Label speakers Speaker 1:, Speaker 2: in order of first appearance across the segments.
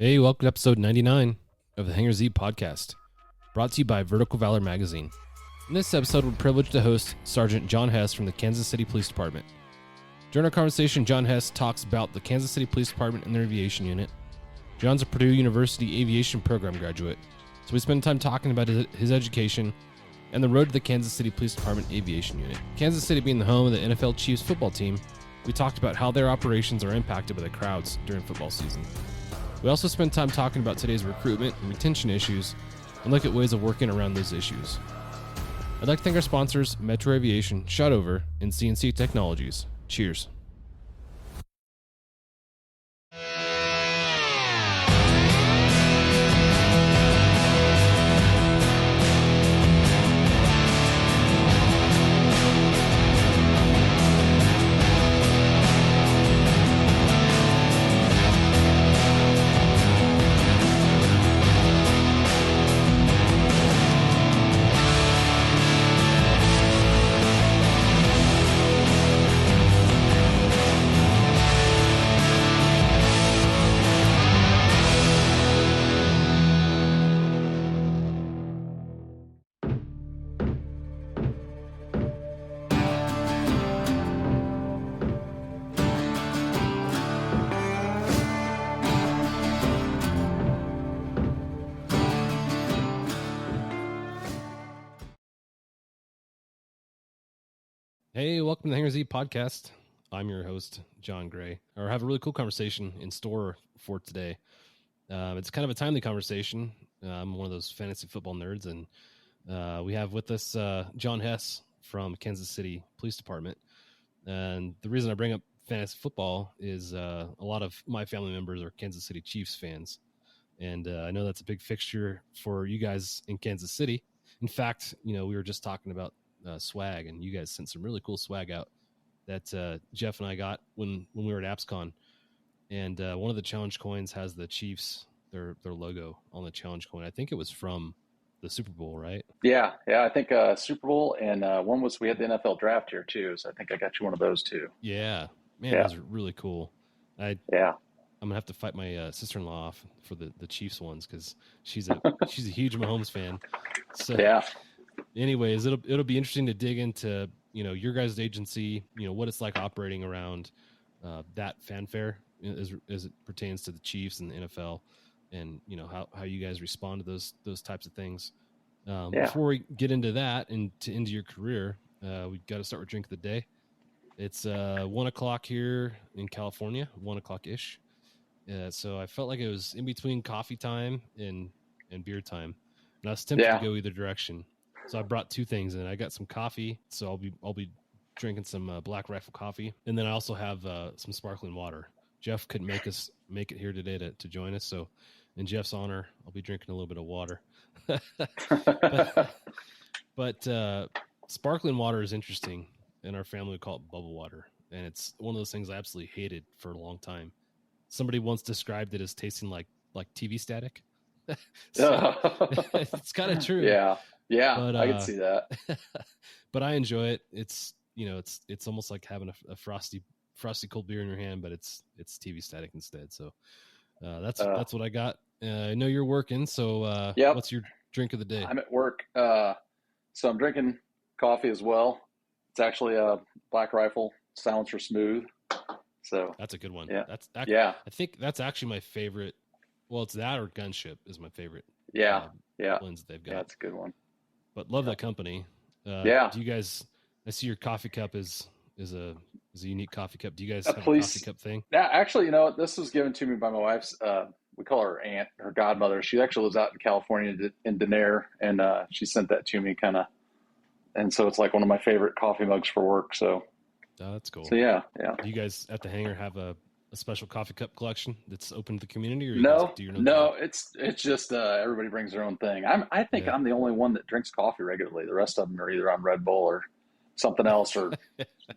Speaker 1: Hey, welcome to episode 99 of the Hangar Z Podcast, brought to you by Vertical Valor Magazine. In this episode, we're privileged to host Sergeant Jon Hess from the Kansas City Police Department. During our conversation, Jon Hess talks about the Kansas City Police Department and their aviation unit. Jon's a Purdue University Aviation program graduate, so we spend time talking about his education and the road to the Kansas City Police Department Aviation Unit. Kansas City being the home of the NFL Chiefs football team, we talked about how their operations are impacted by the crowds during football season. We also spend time talking about today's recruitment and retention issues and look at ways of working around those issues. I'd like to thank our sponsors, Metro Aviation, Shotover, and CNC Technologies. Cheers. Hey, welcome to the Hangar Z Podcast. I'm your host, John Gray. I have a really cool conversation in store for today. It's kind of a timely conversation. I'm one of those fantasy football nerds, and we have with us Jon Hess from Kansas City Police Department. And the reason I bring up fantasy football is a lot of my family members are Kansas City Chiefs fans. And I know that's a big fixture for you guys in Kansas City. In fact, we were just talking about swag, and you guys sent some really cool swag out that Jeff and I got when we were at AppsCon. And one of the challenge coins has the Chiefs, their logo on the challenge coin. I think it was from the Super Bowl, right?
Speaker 2: Yeah. I think Super Bowl, and one was we had the NFL draft here too. So I think I got you one of those too.
Speaker 1: Yeah, man, Those are really cool. I'm gonna have to fight my sister-in-law off for the Chiefs ones because she's a huge Mahomes fan. So
Speaker 2: yeah.
Speaker 1: Anyways, it'll be interesting to dig into your guys' agency, what it's like operating around that fanfare as it pertains to the Chiefs and the NFL, and how you guys respond to those types of things. Before we get into that and into your career, we got to start with drink of the day. It's 1:00 here in California, 1:00 ish. So I felt like it was in between coffee time and beer time, and I was tempted to go either direction. So I brought two things in. I got some coffee, so I'll be drinking some Black Rifle coffee, and then I also have some sparkling water. Jeff couldn't make it here today to join us, so in Jeff's honor, I'll be drinking a little bit of water. but sparkling water is interesting. In our family, we call it bubble water, and it's one of those things I absolutely hated for a long time. Somebody once described it as tasting like TV static. So, it's kind of true.
Speaker 2: Yeah, but, I can see that.
Speaker 1: But I enjoy it. It's it's almost like having a frosty cold beer in your hand, but it's TV static instead. So that's what I got. I know you're working, so what's your drink of the day?
Speaker 2: I'm at work, so I'm drinking coffee as well. It's actually a Black Rifle Silencer Smooth. So
Speaker 1: that's a good one.
Speaker 2: Yeah,
Speaker 1: I think that's actually my favorite. Well, it's that or Gunship is my favorite. Blends they've got.
Speaker 2: Yeah, that's a good one.
Speaker 1: But love that company. Do you guys? I see your coffee cup is a unique coffee cup. Do you guys have a coffee cup thing?
Speaker 2: Yeah, actually, this was given to me by my wife's. We call her aunt, her godmother. She actually lives out in California in Denair, and she sent that to me, kind of. And so it's like one of my favorite coffee mugs for work. So
Speaker 1: that's cool.
Speaker 2: So yeah.
Speaker 1: Do you guys at the hangar have a special coffee cup collection that's open to the community? Or
Speaker 2: no, it's just everybody brings their own thing. I think I'm the only one that drinks coffee regularly. The rest of them are either on Red Bull or something else or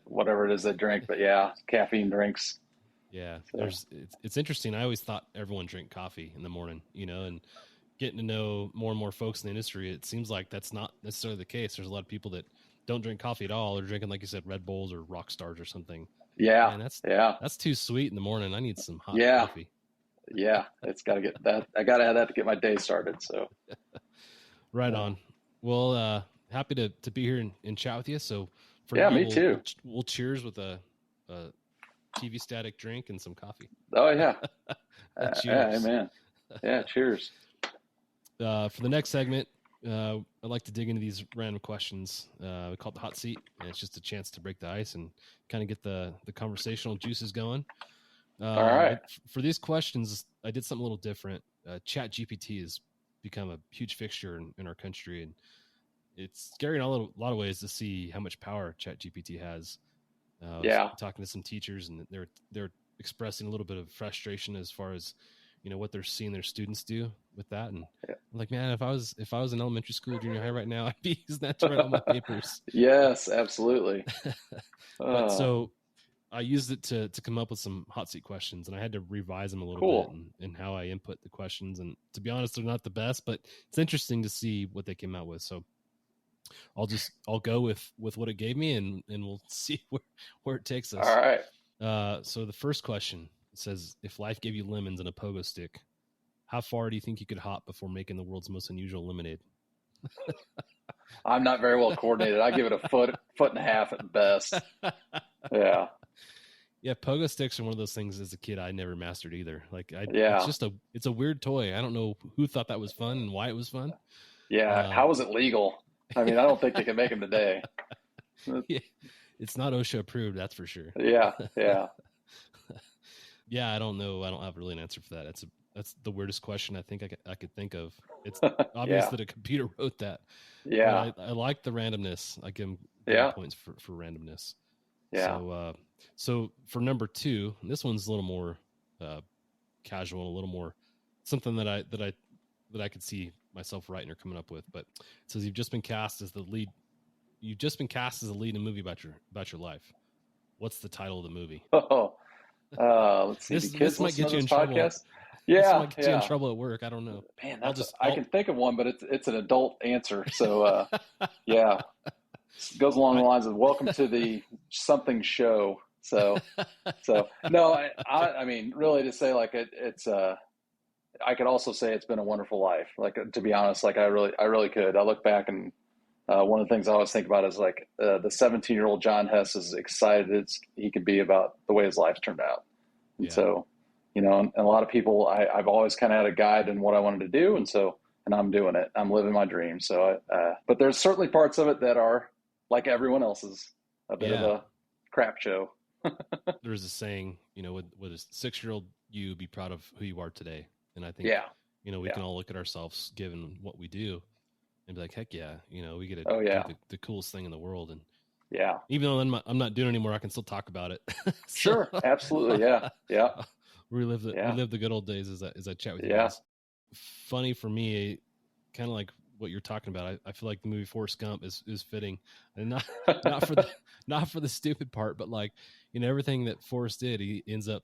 Speaker 2: whatever it is they drink. But caffeine drinks.
Speaker 1: Yeah, so. It's interesting. I always thought everyone drank coffee in the morning, and getting to know more and more folks in the industry, it seems like that's not necessarily the case. There's a lot of people that don't drink coffee at all. They're drinking, like you said, Red Bulls or Rock Stars or something.
Speaker 2: Yeah.
Speaker 1: Man, that's too sweet in the morning. I need some hot coffee.
Speaker 2: Yeah, it's got to get that. I got to have that to get my day started. So,
Speaker 1: right on. Well, happy to be here and chat with you. So for
Speaker 2: yeah,
Speaker 1: now,
Speaker 2: me too.
Speaker 1: We'll cheers with a TV static drink and some coffee.
Speaker 2: Oh yeah.
Speaker 1: Cheers.
Speaker 2: Yeah, amen. Yeah, cheers.
Speaker 1: For the next segment, I'd like to dig into these random questions. We call it the hot seat, and it's just a chance to break the ice and kind of get the conversational juices going.
Speaker 2: All right.
Speaker 1: For these questions, I did something a little different. Chat GPT has become a huge fixture in our country, and it's scary in a lot of ways to see how much power Chat GPT has.
Speaker 2: Yeah.
Speaker 1: Talking to some teachers, and they're expressing a little bit of frustration as far as what they're seeing their students do with that. And I'm like, man, if I was in elementary school, junior high right now, I'd be using that to write all my papers.
Speaker 2: Yes, absolutely.
Speaker 1: But so I used it to come up with some hot seat questions, and I had to revise them a little bit and how I input the questions. And to be honest, they're not the best, but it's interesting to see what they came out with. So I'll go with what it gave me, and we'll see where it takes us.
Speaker 2: All right.
Speaker 1: So the first question says, if life gave you lemons and a pogo stick, how far do you think you could hop before making the world's most unusual lemonade?
Speaker 2: I'm not very well coordinated. I give it a foot and a half at best. Yeah.
Speaker 1: Yeah. Pogo sticks are one of those things as a kid I never mastered either. It's a weird toy. I don't know who thought that was fun and why it was fun.
Speaker 2: Yeah. How was it legal? I mean, I don't think they can make them today.
Speaker 1: Yeah, it's not OSHA approved, that's for sure.
Speaker 2: Yeah.
Speaker 1: Yeah, I don't know. I don't have really an answer for that. That's the weirdest question I think I could think of. It's obvious that a computer wrote that.
Speaker 2: Yeah.
Speaker 1: I like the randomness. I give them points for randomness.
Speaker 2: Yeah.
Speaker 1: So for number 2, this one's a little more casual, a little more something that I could see myself writing or coming up with. But it says you've just been cast as the lead. You've just been cast as a lead in a movie about your life. What's the title of the movie?
Speaker 2: Let's see.
Speaker 1: This might get you in trouble.
Speaker 2: Yeah,
Speaker 1: this might get you in trouble at work. I don't know.
Speaker 2: Man, I can think of one, but it's an adult answer. So yeah, it goes along the lines of "Welcome to the something show." So no, I mean, really to say like it's I could also say it's been a wonderful life. Like to be honest, like I really could. I look back and one of the things I always think about is like the 17-year-old Jon Hess is excited as he could be about the way his life's turned out. And so, and a lot of people, I've always kind of had a guide in what I wanted to do. And I'm doing it. I'm living my dream. So, but there's certainly parts of it that are like everyone else's, a bit of a crap show.
Speaker 1: There's a saying, would a 6-year-old you be proud of who you are today? And I think, we can all look at ourselves given what we do and be like, heck yeah, we get to do the coolest thing in the world. And even though I'm not doing it anymore, I can still talk about it.
Speaker 2: Sure. Absolutely. Yeah.
Speaker 1: Relive the good old days as I chat with you guys. Funny for me, kind of like what you're talking about. I feel like the movie Forrest Gump is fitting, and not for the stupid part, but like, everything that Forrest did, he ends up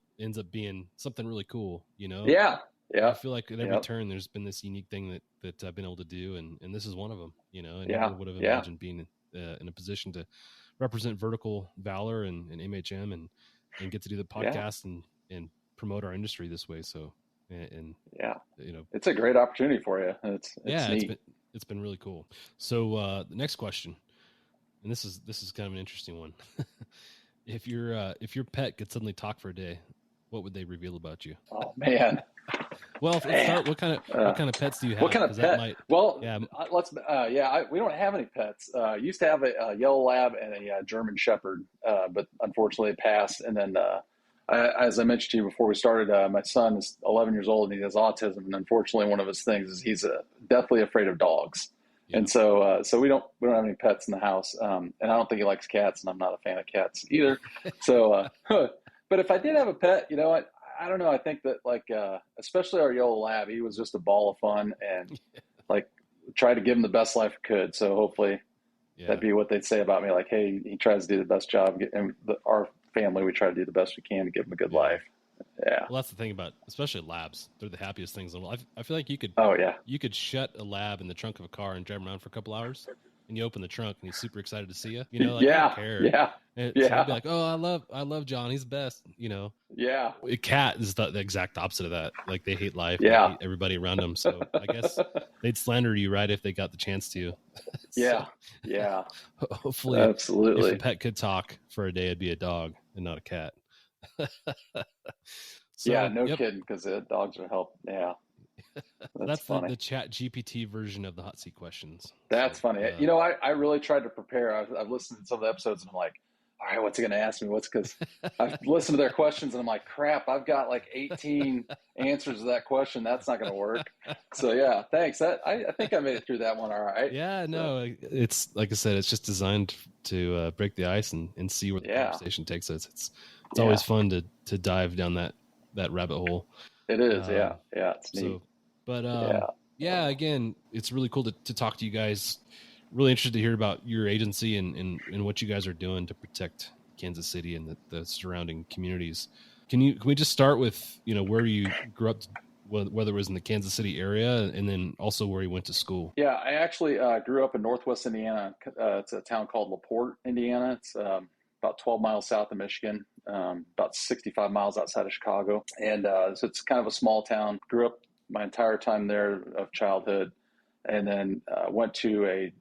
Speaker 1: being something really cool,
Speaker 2: Yeah.
Speaker 1: I feel like at every turn there's been this unique thing that I've been able to do, and this is one of them. I never would have imagined being in a position to represent Vertical Valor and MHM and get to do the podcast and promote our industry this way. So
Speaker 2: it's a great opportunity for you. It's neat.
Speaker 1: It's been really cool. So the next question, and this is kind of an interesting one. If your pet could suddenly talk for a day, what would they reveal about you?
Speaker 2: Oh man.
Speaker 1: Well, what kind of pets do you have?
Speaker 2: What kind of pet? We don't have any pets. Used to have a yellow lab and a German Shepherd, but unfortunately it passed. And then, as I mentioned to you before we started, my son is 11 years old and he has autism. And unfortunately, one of his things is he's deathly afraid of dogs. Yeah. And so we don't have any pets in the house. And I don't think he likes cats, and I'm not a fan of cats either. So, but if I did have a pet, I don't know. I think that especially our yellow lab, he was just a ball of fun and try to give him the best life I could. So hopefully that'd be what they'd say about me. Like, hey, he tries to do the best job. And our family, we try to do the best we can to give him a good life. Yeah.
Speaker 1: Well, that's the thing about, especially labs. They're the happiest things in the world. I feel like you could.
Speaker 2: Oh yeah.
Speaker 1: You could shut a lab in the trunk of a car and drive him around for a couple hours, and you open the trunk and he's super excited to see you. I don't care.
Speaker 2: Yeah.
Speaker 1: So I'd be like, oh, I love John. He's the best.
Speaker 2: Yeah.
Speaker 1: A cat is the exact opposite of that. Like they hate life.
Speaker 2: Yeah.
Speaker 1: They hate everybody around them. So I guess they'd slander you, right, if they got the chance to.
Speaker 2: Yeah. Yeah.
Speaker 1: Hopefully,
Speaker 2: Absolutely.
Speaker 1: if a pet could talk for a day, it'd be a dog and not a cat. So,
Speaker 2: yeah, no kidding, because dogs would help. Yeah.
Speaker 1: That's
Speaker 2: funny.
Speaker 1: the Chat GPT version of the hot seat questions.
Speaker 2: That's funny. I really tried to prepare. I've listened to some of the episodes and I'm like, all right, what's he going to ask me? Because I've listened to their questions and I'm like, crap, I've got like 18 answers to that question. That's not going to work. So yeah, thanks. I think I made it through that one all right.
Speaker 1: Yeah, no, it's like I said, it's just designed to break the ice and see where the conversation takes us. It's always fun to dive down that rabbit hole.
Speaker 2: It is. Yeah. It's neat.
Speaker 1: So, but again, it's really cool to talk to you guys. Really interested to hear about your agency and what you guys are doing to protect Kansas City and the surrounding communities. Can we just start with, where you grew up, whether it was in the Kansas City area, and then also where you went to school?
Speaker 2: Yeah, I actually grew up in Northwest Indiana. It's a town called LaPorte, Indiana. It's about 12 miles south of Michigan, about 65 miles outside of Chicago. And so it's kind of a small town. Grew up my entire time there of childhood, and then went to a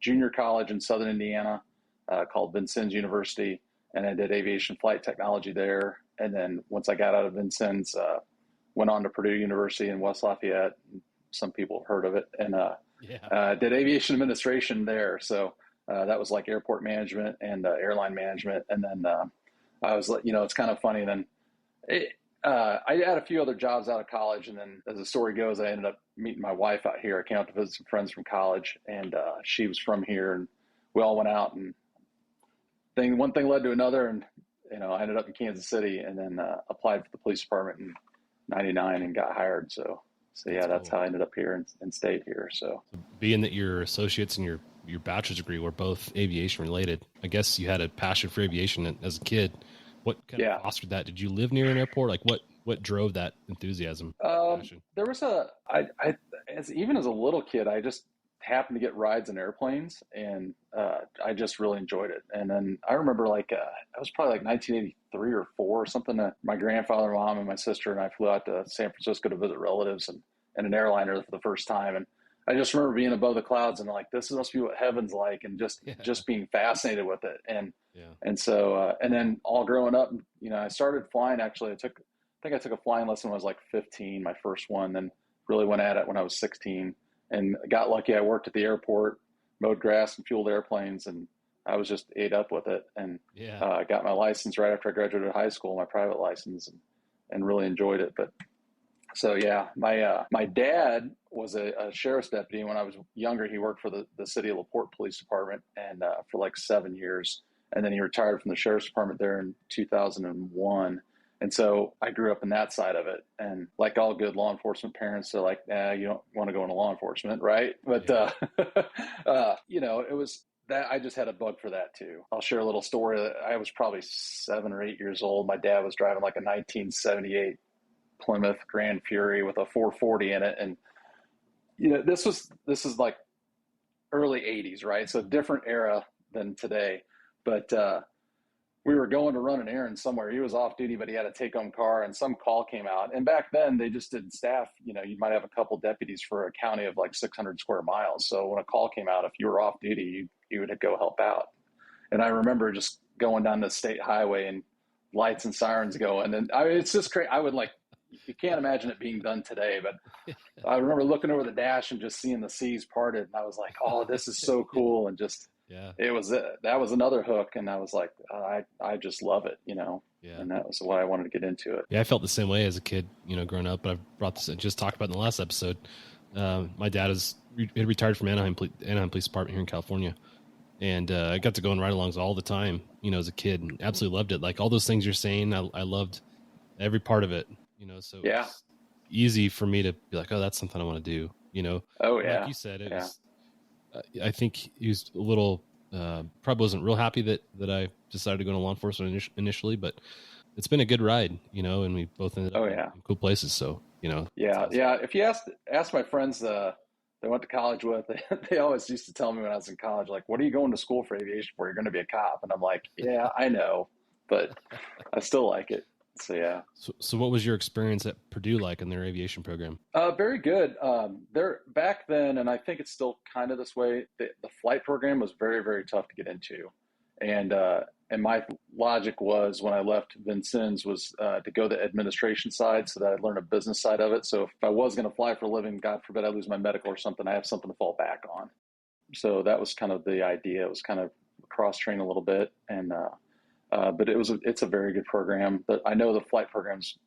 Speaker 2: junior college in southern Indiana called Vincennes University, and I did aviation flight technology there. And then once I got out of Vincennes, went on to Purdue University in West Lafayette. Some people have heard of it, and did aviation administration there. So that was like airport management and airline management. And then I was like, it's kind of funny. Then I had a few other jobs out of college, and then as the story goes, I ended up meeting my wife out here. I came out to visit some friends from college, and she was from here, and we all went out, and one thing led to another, and I ended up in Kansas City, and then applied for the police department in '99 and got hired. So yeah, that's how I ended up here and stayed here. So
Speaker 1: being that your associates and your bachelor's degree were both aviation related, I guess you had a passion for aviation as a kid. What kind of fostered that? Did you live near an airport? Like what drove that enthusiasm?
Speaker 2: There was even as a little kid, I just happened to get rides in airplanes, and I just really enjoyed it. And then I remember I was probably like 1983 or 4 or something. My grandfather, mom, and my sister and I flew out to San Francisco to visit relatives and an airliner for the first time. And I just remember being above the clouds and like, this must be what heaven's like, and just being fascinated with it. And so, and then all growing up, I started flying. Actually, I think I took a flying lesson when I was like 15, my first one, then really went at it when I was 16, and got lucky. I worked at the airport, mowed grass and fueled airplanes, and I was just ate up with it. And I got my license right after I graduated high school, my private license, and really enjoyed it. But so, yeah, my dad was a sheriff's deputy. When I was younger, he worked for the city of LaPorte Police Department, and for like 7 years. And then he retired from the sheriff's department there in 2001. And so I grew up in that side of it. And like all good law enforcement parents, they're like, you don't want to go into law enforcement, right? But, it was that I just had a bug for that too. I'll share a little story. I was probably 7 or 8 years old. My dad was driving like a 1978 Plymouth Grand Fury with a 440 in it. And, this is like early 80s, right? So different era than today. But we were going to run an errand somewhere. He was off duty, but he had a take-home car, and some call came out. And back then, they just didn't staff. You might have a couple deputies for a county of like 600 square miles. So when a call came out, if you were off duty, you would go help out. And I remember just going down the state highway and lights and sirens going. And it's just crazy. I would you can't imagine it being done today, but I remember looking over the dash and just seeing the seas parted. And I was like, oh, this is so cool. And just, that was another hook. And I was like, I just love it, and that was why I wanted to get into it.
Speaker 1: Yeah. I felt the same way as a kid, growing up, but I've brought this, just talked about in the last episode. My dad had retired from Anaheim Police Department here in California. And I got to go on ride-alongs all the time, as a kid, and absolutely loved it. Like all those things you're saying, I loved every part of it, so it's easy for me to be like, oh, that's something I want to do,
Speaker 2: Oh yeah.
Speaker 1: Like you said, it was, I think he was a little, probably wasn't real happy that I decided to go into law enforcement initially, but it's been a good ride, and we both ended up in cool places. So,
Speaker 2: Awesome. Yeah. If you ask my friends, they went to college with, they always used to tell me when I was in college, like, what are you going to school for aviation for? You're going to be a cop. And I'm like, yeah, I know, but I still like it. So yeah.
Speaker 1: So what was your experience at Purdue like in their aviation program?
Speaker 2: Very good. There back then, and I think it's still kind of this way. The flight program was very, very tough to get into, and my logic was when I left Vincennes was to go the administration side, so that I'd learn a business side of it. So if I was going to fly for a living, God forbid I lose my medical or something, I have something to fall back on. So that was kind of the idea. It was kind of cross train a little bit, but it's a very good program. But I know the flight program's,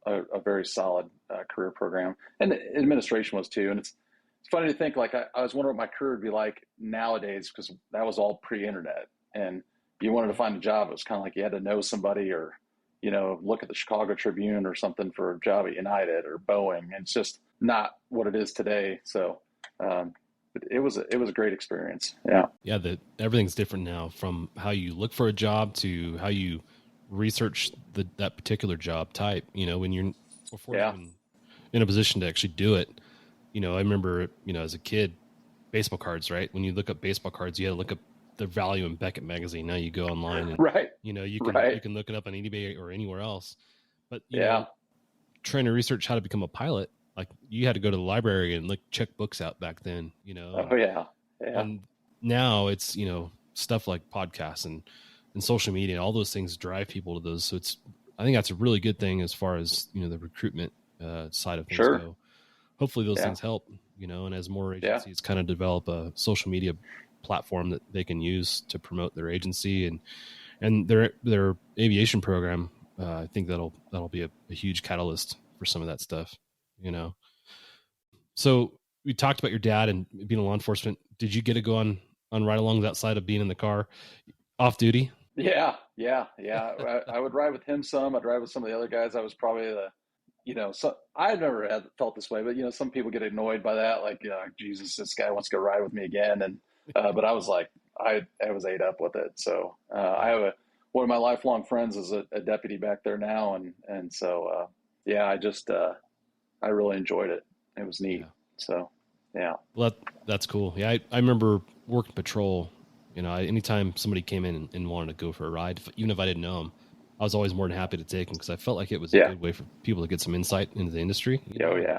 Speaker 2: a very solid career program, and the administration was too. And it's funny to think, like, I was wondering what my career would be like nowadays, because that was all pre-internet, and you wanted to find a job, it was kind of like you had to know somebody, or look at the Chicago Tribune or something for a job at United or Boeing. And it's just not what it is today. So it was a great experience.
Speaker 1: Yeah, everything's different now, from how you look for a job to how you research that particular job type. When you're before you're in a position to actually do it. I remember, as a kid, baseball cards, right? When you look up baseball cards, you had to look up the value in Beckett magazine. Now you go online and
Speaker 2: right.
Speaker 1: You can look it up on eBay or anywhere else. But trying to research how to become a pilot, like, you had to go to the library and check books out back then.
Speaker 2: Oh yeah.
Speaker 1: And now it's stuff like podcasts and social media, all those things drive people to those. So I think that's a really good thing as far as the recruitment side of things go. Hopefully those things help, and as more agencies kind of develop a social media platform that they can use to promote their agency and their aviation program, I think that'll be a huge catalyst for some of that stuff, So we talked about your dad and being in law enforcement. Did you get to go on ride-alongs outside of being in the car off duty?
Speaker 2: Yeah. I would ride with him some. I'd ride with some of the other guys. I was probably so I've never felt this way, but some people get annoyed by that. Like, Jesus, this guy wants to go ride with me again. And, but I was like, I was ate up with it. So, I have one of my lifelong friends is a deputy back there now. And so, I really enjoyed it. It was neat. Yeah. So, yeah.
Speaker 1: Well, that's cool. Yeah. I remember working patrol. Anytime somebody came in and wanted to go for a ride, even if I didn't know them, I was always more than happy to take them, because I felt like it was a good way for people to get some insight into the industry.
Speaker 2: Oh yeah.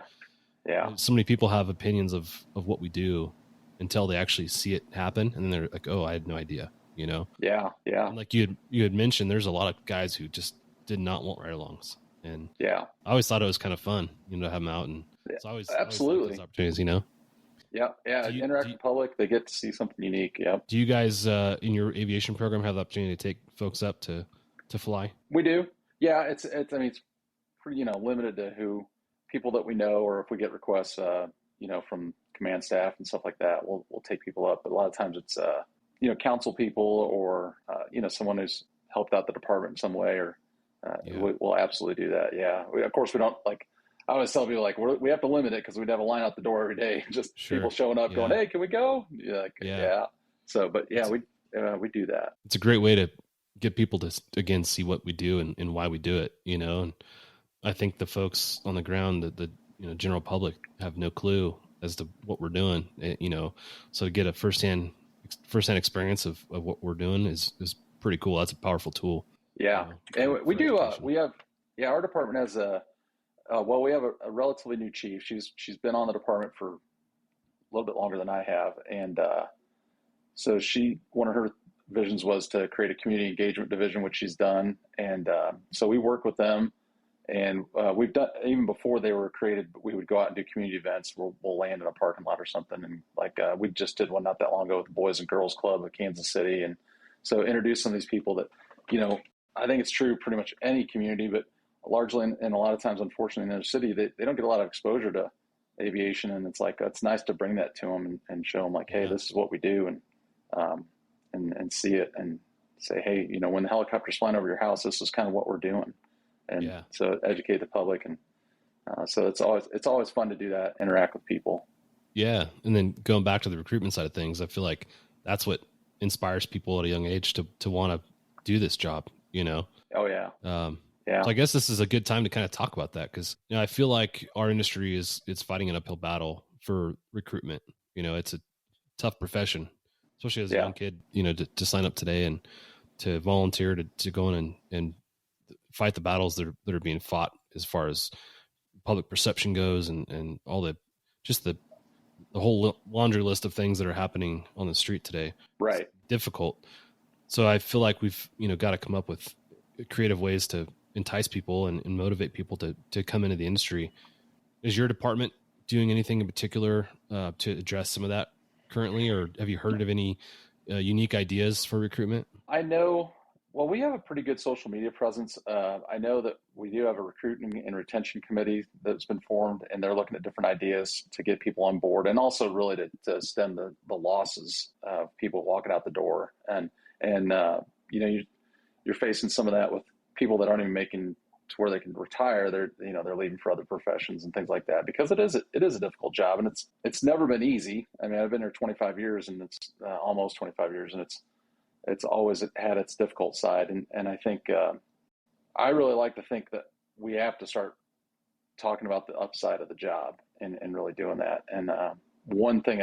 Speaker 2: Yeah.
Speaker 1: So many people have opinions of what we do until they actually see it happen. And then they're like, oh, I had no idea,
Speaker 2: Yeah.
Speaker 1: And like you had mentioned, there's a lot of guys who just did not want ride-alongs. And I always thought it was kind of fun, to have them out. And it's always
Speaker 2: absolutely
Speaker 1: those opportunities,
Speaker 2: Yeah. Interact with the public. They get to see something unique. Yeah.
Speaker 1: Do you guys in your aviation program have the opportunity to take folks up to fly?
Speaker 2: We do. Yeah. It's pretty, limited to people that we know, or if we get requests, from command staff and stuff like that, we'll take people up. But a lot of times it's, council people or, someone who's helped out the department in some way, or we'll absolutely do that. Yeah. Of course we don't I always tell people, we have to limit it, because we'd have a line out the door every day, just people showing up going, hey, can we go? Yeah. So, but we do that.
Speaker 1: It's a great way to get people to, again, see what we do and why we do it, and I think the folks on the ground, the general public, have no clue as to what we're doing, so to get a firsthand experience of what we're doing is pretty cool. That's a powerful tool.
Speaker 2: Yeah. And we do, our department has we have a relatively new chief. She's been on the department for a little bit longer than I have. And so one of her visions was to create a community engagement division, which she's done. And so we work with them. And we've done, even before they were created, we would go out and do community events. We'll land in a parking lot or something. And we just did one not that long ago with the Boys and Girls Club of Kansas City. And so introduce some of these people that, I think it's true pretty much any community, but largely, and a lot of times, unfortunately, in their city, they don't get a lot of exposure to aviation. And it's nice to bring that to them and show them, hey, this is what we do, and see it and say, hey, when the helicopter's flying over your house, this is kind of what we're doing. And so educate the public. And so it's always fun to do that, interact with people. Yeah.
Speaker 1: And then going back to the recruitment side of things, I feel like that's what inspires people at a young age to want to do this job,
Speaker 2: Oh yeah.
Speaker 1: So I guess this is a good time to kind of talk about that, because I feel like our industry it's fighting an uphill battle for recruitment. It's a tough profession, especially as a young kid. To sign up today and to volunteer to go in and fight the battles that are being fought as far as public perception goes, and all the whole laundry list of things that are happening on the street today.
Speaker 2: Right.
Speaker 1: It's difficult. So I feel like we've, got to come up with creative ways to entice people and motivate people to come into the industry. Is your department doing anything in particular to address some of that currently, or have you heard of any unique ideas for recruitment?
Speaker 2: I know, well, we have a pretty good social media presence. I know that we do have a recruiting and retention committee that's been formed, and they're looking at different ideas to get people on board, and also really to stem the losses of people walking out the door. And you're facing some of that with people that aren't even making to where they can retire. They're leaving for other professions and things like that, because it is a difficult job, and it's never been easy. I mean, I've been here 25 years, and it's almost 25 years, and it's always had its difficult side. And I think I really like to think that we have to start talking about the upside of the job and really doing that. And one thing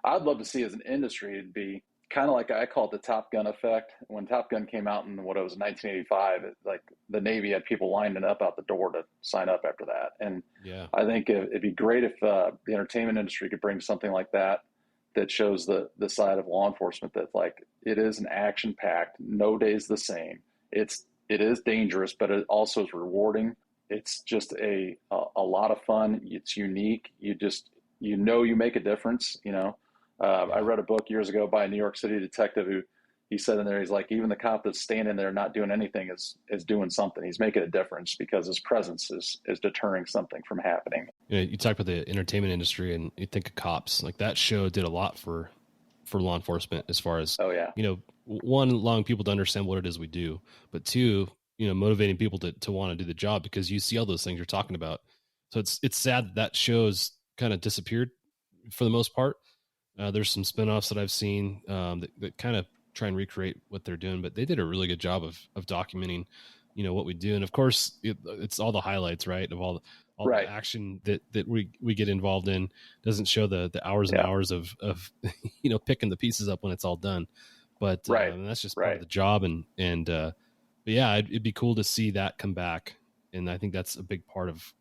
Speaker 2: I'd love to see as an industry would be kind of like, I call it the Top Gun effect. When Top Gun came out in 1985, like the Navy had people lining up out the door to sign up after that. And
Speaker 1: yeah,
Speaker 2: I think it'd be great if the entertainment industry could bring something like that shows the side of law enforcement, that like it is an action packed, no day's the same. It is dangerous, but it also is rewarding. It's just a lot of fun. It's unique. You make a difference, I read a book years ago by a New York City detective who he said in there, he's like, even the cop that's standing there not doing anything is doing something. He's making a difference because his presence is deterring something from happening.
Speaker 1: You talk about the entertainment industry and you think of Cops. Like that show did a lot for law enforcement as far as, one, allowing people to understand what it is we do, but two, motivating people to want to do the job, because you see all those things you're talking about. So it's sad that show's kind of disappeared for the most part. There's some spinoffs that I've seen that kind of try and recreate what they're doing, but they did a really good job of documenting, what we do. And of course it's all the highlights, right? Of all
Speaker 2: right.
Speaker 1: the action that we get involved in. Doesn't show the hours and hours of picking the pieces up when it's all done. But that's just part of the job. But yeah, it'd be cool to see that come back. And I think that's a big part of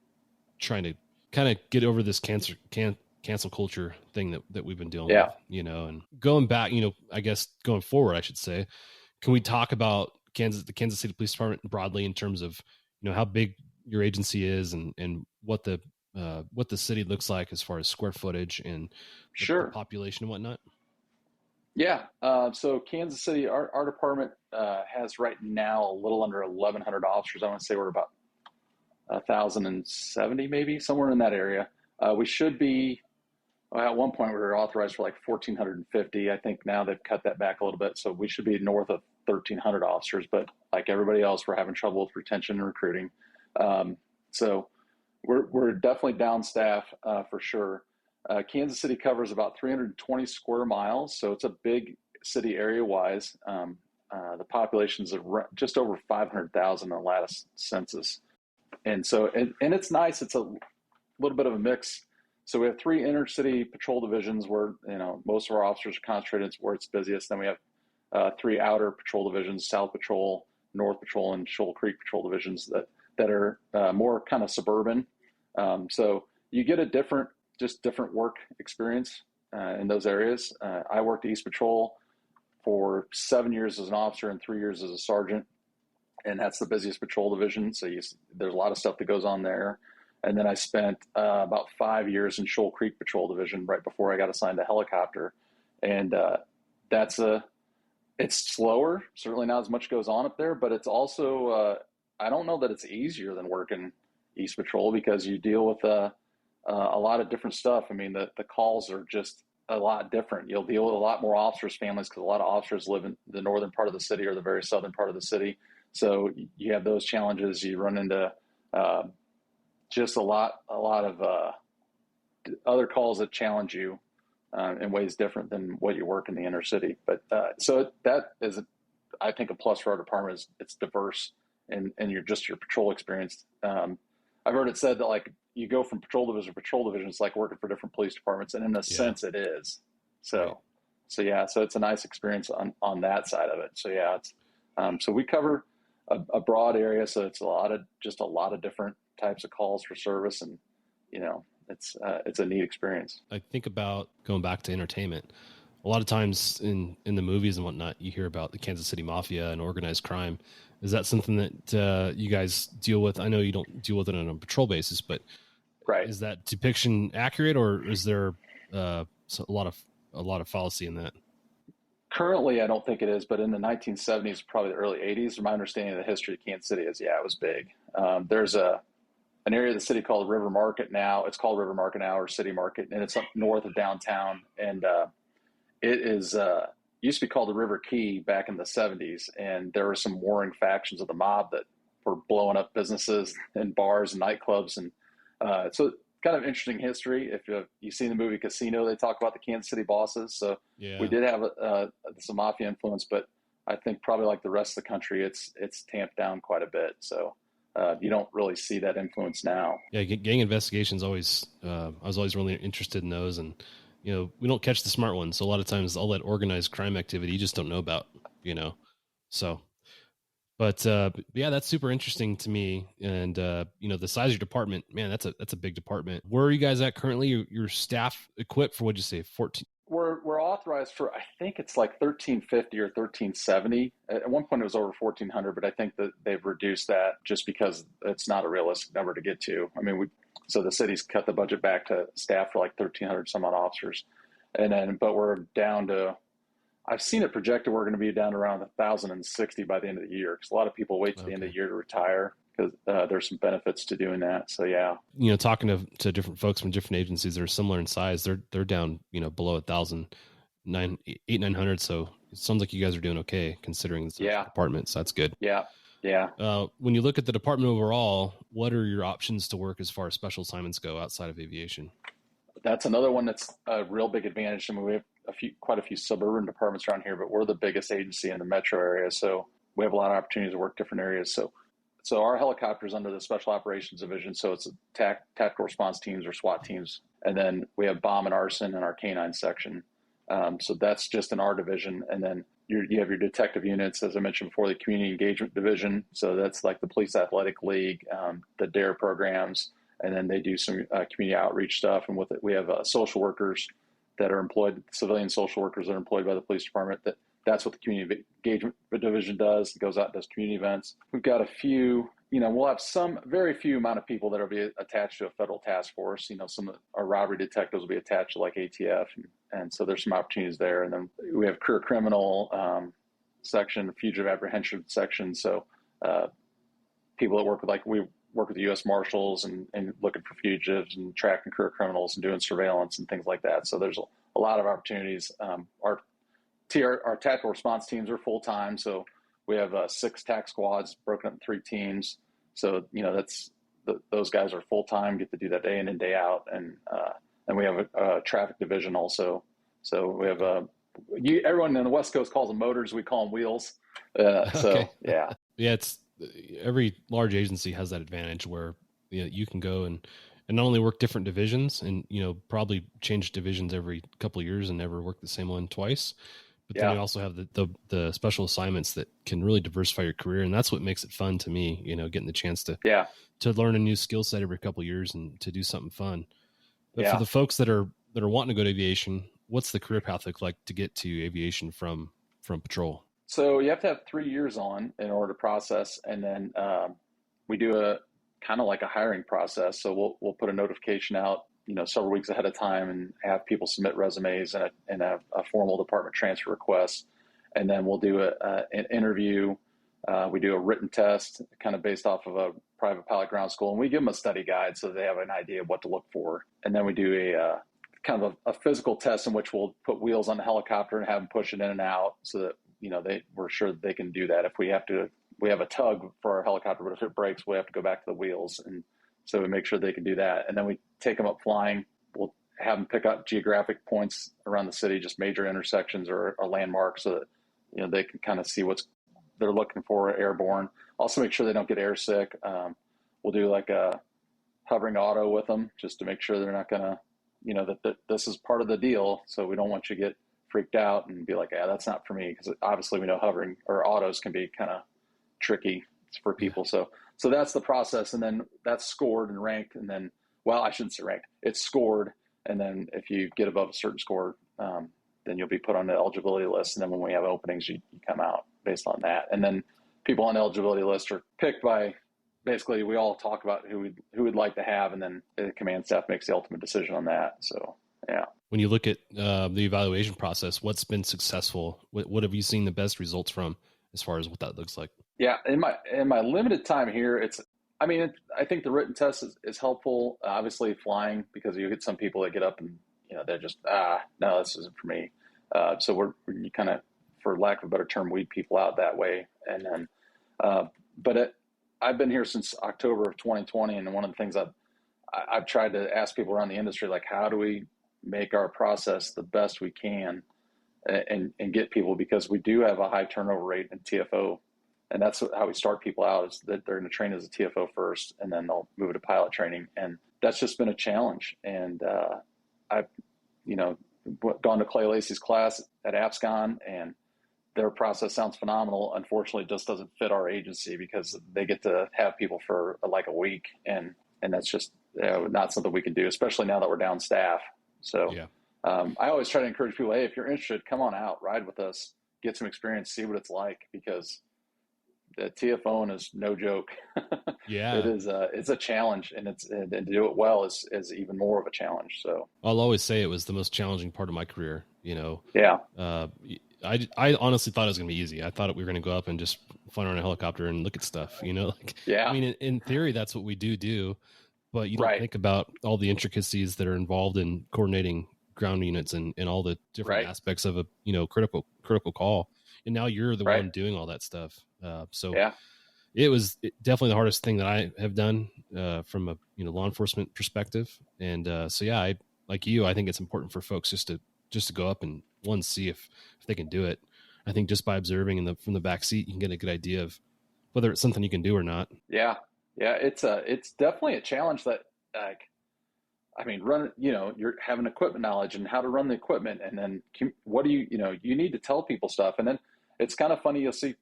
Speaker 1: trying to kind of get over this cancel culture thing that we've been dealing with, and going back, I guess going forward, I should say, can we talk about the Kansas City Police Department broadly in terms of, how big your agency is and what the city looks like as far as square footage and the population and whatnot?
Speaker 2: Yeah. So Kansas City, our department has right now a little under 1,100 officers. I want to say we're about 1,070, maybe somewhere in that area. We should be, at one point we were authorized for like 1,450. I think now they've cut that back a little bit. So we should be north of 1,300 officers, but like everybody else, we're having trouble with retention and recruiting. So we're definitely down staff for sure. Kansas City covers about 320 square miles. So it's a big city area wise. The population's just over 500,000 in the last census. And so, and it's nice. It's a little bit of a mix. So we have 3 inner city patrol divisions where, most of our officers are concentrated where it's busiest. Then we have 3 outer patrol divisions, South Patrol, North Patrol, and Shoal Creek Patrol divisions that are more kind of suburban. So you get a different work experience in those areas. I worked East Patrol for 7 years as an officer and 3 years as a sergeant. And that's the busiest patrol division. So there's a lot of stuff that goes on there. And then I spent about 5 years in Shoal Creek Patrol Division right before I got assigned to helicopter. And it's slower. Certainly not as much goes on up there, but it's also, I don't know that it's easier than working East Patrol because you deal with a lot of different stuff. I mean, the calls are just a lot different. You'll deal with a lot more officers' families because a lot of officers live in the northern part of the city or the very southern part of the city. So you have those challenges. You run into just a lot of other calls that challenge you in ways different than what you work in the inner city. But so that is, I think, a plus for our department is it's diverse and your patrol experience. I've heard it said that like you go from patrol division to patrol division, it's like working for different police departments, and in a sense it is. So yeah, so it's a nice experience on that side of it. So yeah, it's so we cover a broad area. So it's a lot of different types of calls for service, and it's a neat experience.
Speaker 1: I think about going back to entertainment. A lot of times in the movies and whatnot, you hear about the Kansas City Mafia and organized crime. Is that something that you guys deal with? I know you don't deal with it on a patrol basis, but
Speaker 2: right.
Speaker 1: Is that depiction accurate, or is there a lot of fallacy in that?
Speaker 2: Currently, I don't think it is, but in the 1970s, probably the early 80s, my understanding of the history of Kansas City is, it was big. There's an area of the city called River Market now. It's called River Market now, or City Market, and it's up north of downtown. And it is used to be called the River Key back in the 70s, and there were some warring factions of the mob that were blowing up businesses and bars and nightclubs. And so kind of interesting history. If you've seen the movie Casino, they talk about the Kansas City bosses. So we did have some mafia influence, but I think probably like the rest of the country, it's tamped down quite a bit. So you don't really see that influence now.
Speaker 1: Yeah, gang investigations always. I was always really interested in those, and we don't catch the smart ones. So a lot of times, all that organized crime activity you just don't know about. So. But yeah, that's super interesting to me. And the size of your department, man, that's a big department. Where are you guys at currently? Your staff equipped for, what'd you say, 14?
Speaker 2: We're authorized for, I think it's like 1350 or 1370. At one point it was over 1400, but I think that they've reduced that just because it's not a realistic number to get to. I mean, so the city's cut the budget back to staff for like 1300 some odd officers, but we're down to. I've seen it projected we're going to be down to around 1,060 by the end of the year, because a lot of people wait to the end of the year to retire, because there's some benefits to doing that. So yeah,
Speaker 1: talking to different folks from different agencies that are similar in size, they're down below 1,000, 900. So it sounds like you guys are doing okay considering the department. So that's good.
Speaker 2: Yeah.
Speaker 1: When you look at the department overall, what are your options to work as far as special assignments go outside of aviation?
Speaker 2: That's another one that's a real big advantage. I mean, we have quite a few suburban departments around here, but we're the biggest agency in the metro area, so we have a lot of opportunities to work different areas. So our helicopters under the Special Operations Division, so it's tactical response teams or SWAT teams, and then we have bomb and arson in our K9 section. So that's just in our division, and then you have your detective units, as I mentioned before, the Community Engagement Division. So that's like the Police Athletic League, the DARE programs, and then they do some community outreach stuff. And with it, we have social workers that are employed, civilian social workers that are employed by the police department. That's what the Community Engagement Division does. It goes out and does community events. We've got a few, we'll have very few amount of people that will be attached to a federal task force. Some of our robbery detectives will be attached to like ATF. And so there's some opportunities there. And then we have career criminal section, fugitive apprehension section. So people that work with, we work with the U.S. Marshals and looking for fugitives and tracking career criminals and doing surveillance and things like that. So there's a lot of opportunities. Our tactical response teams are full time. So we have 6 TAC squads broken up in 3 teams. So, those guys are full time, get to do that day in and day out. And we have a traffic division also. So we have everyone in the West Coast calls them motors. We call them wheels. So yeah.
Speaker 1: Yeah. It's every large agency has that advantage where you can go and not only work different divisions and, probably change divisions every couple of years and never work the same one twice. But then you also have the special assignments that can really diversify your career. And that's what makes it fun to me, getting the chance to learn a new skill set every couple of years and to do something fun. But for the folks that are wanting to go to aviation, what's the career path look like to get to aviation from patrol?
Speaker 2: So you have to have 3 years on in order to process. And then we do a kind of like a hiring process. So we'll put a notification out, several weeks ahead of time and have people submit resumes and a formal department transfer request. And then we'll do an interview. We do a written test kind of based off of a private pilot ground school. And we give them a study guide so they have an idea of what to look for. And then we do a kind of a physical test in which we'll put wheels on the helicopter and have them push it in and out so that, we're sure that they can do that. If we have a tug for our helicopter, but if it breaks, we have to go back to the wheels. And so we make sure they can do that. And then we take them up flying. We'll have them pick up geographic points around the city, just major intersections or landmarks so that, they can kind of see what they're looking for airborne. Also make sure they don't get air sick. We'll do like a hovering auto with them just to make sure they're not going to, that this is part of the deal. So we don't want you to get freaked out and be like, that's not for me. Because obviously we know hovering or autos can be kind of tricky for people. So that's the process. And then that's scored and ranked. And then, well, I shouldn't say ranked. It's scored. And then if you get above a certain score, then you'll be put on the eligibility list. And then when we have openings, you come out based on that. And then people on the eligibility list are picked by, basically, we all talk about who we'd like to have, and then the command staff makes the ultimate decision on that. So, yeah.
Speaker 1: When you look at the evaluation process, what's been successful? What have you seen the best results from as far as what that looks like?
Speaker 2: Yeah, in my limited time here, I think the written test is helpful. Obviously, flying, because you get some people that get up and they're just no, this isn't for me. So you kind of, for lack of a better term, weed people out that way. And then, I've been here since October of 2020, and one of the things I've tried to ask people around the industry, like, how do we make our process the best we can, and get people, because we do have a high turnover rate in TFO, and that's how we start people out, is that they're going to train as a TFO first, and then they'll move to pilot training, and that's just been a challenge. And I've gone to Clay Lacey's class at APSCON, and their process sounds phenomenal. Unfortunately, it just doesn't fit our agency, because they get to have people for like a week, and that's just not something we can do, especially now that we're down staff. So
Speaker 1: yeah.
Speaker 2: I always try to encourage people, hey, if you're interested, come on out, ride with us, get some experience, see what it's like, because the TFO is no joke.
Speaker 1: Yeah,
Speaker 2: it is. It's a challenge, and to do it well is even more of a challenge. So
Speaker 1: I'll always say it was the most challenging part of my career.
Speaker 2: Yeah.
Speaker 1: I honestly thought it was going to be easy. I thought we were going to go up and just fly around a helicopter and look at stuff,
Speaker 2: Yeah.
Speaker 1: I mean, in theory, that's what we do, but you don't
Speaker 2: Right.
Speaker 1: think about all the intricacies that are involved in coordinating ground units and all the different
Speaker 2: Right.
Speaker 1: aspects of a, critical call. And now you're the
Speaker 2: Right.
Speaker 1: one doing all that stuff. So
Speaker 2: Yeah.
Speaker 1: it was definitely the hardest thing that I have done, from a, law enforcement perspective. And, so yeah, I think it's important for folks just to go up and see if they can do it. I think just by observing from the back seat, you can get a good idea of whether it's something you can do or not.
Speaker 2: Yeah. Yeah. It's definitely a challenge that, you're having equipment knowledge and how to run the equipment. And then what do you need to tell people stuff. And then it's kind of funny. You'll see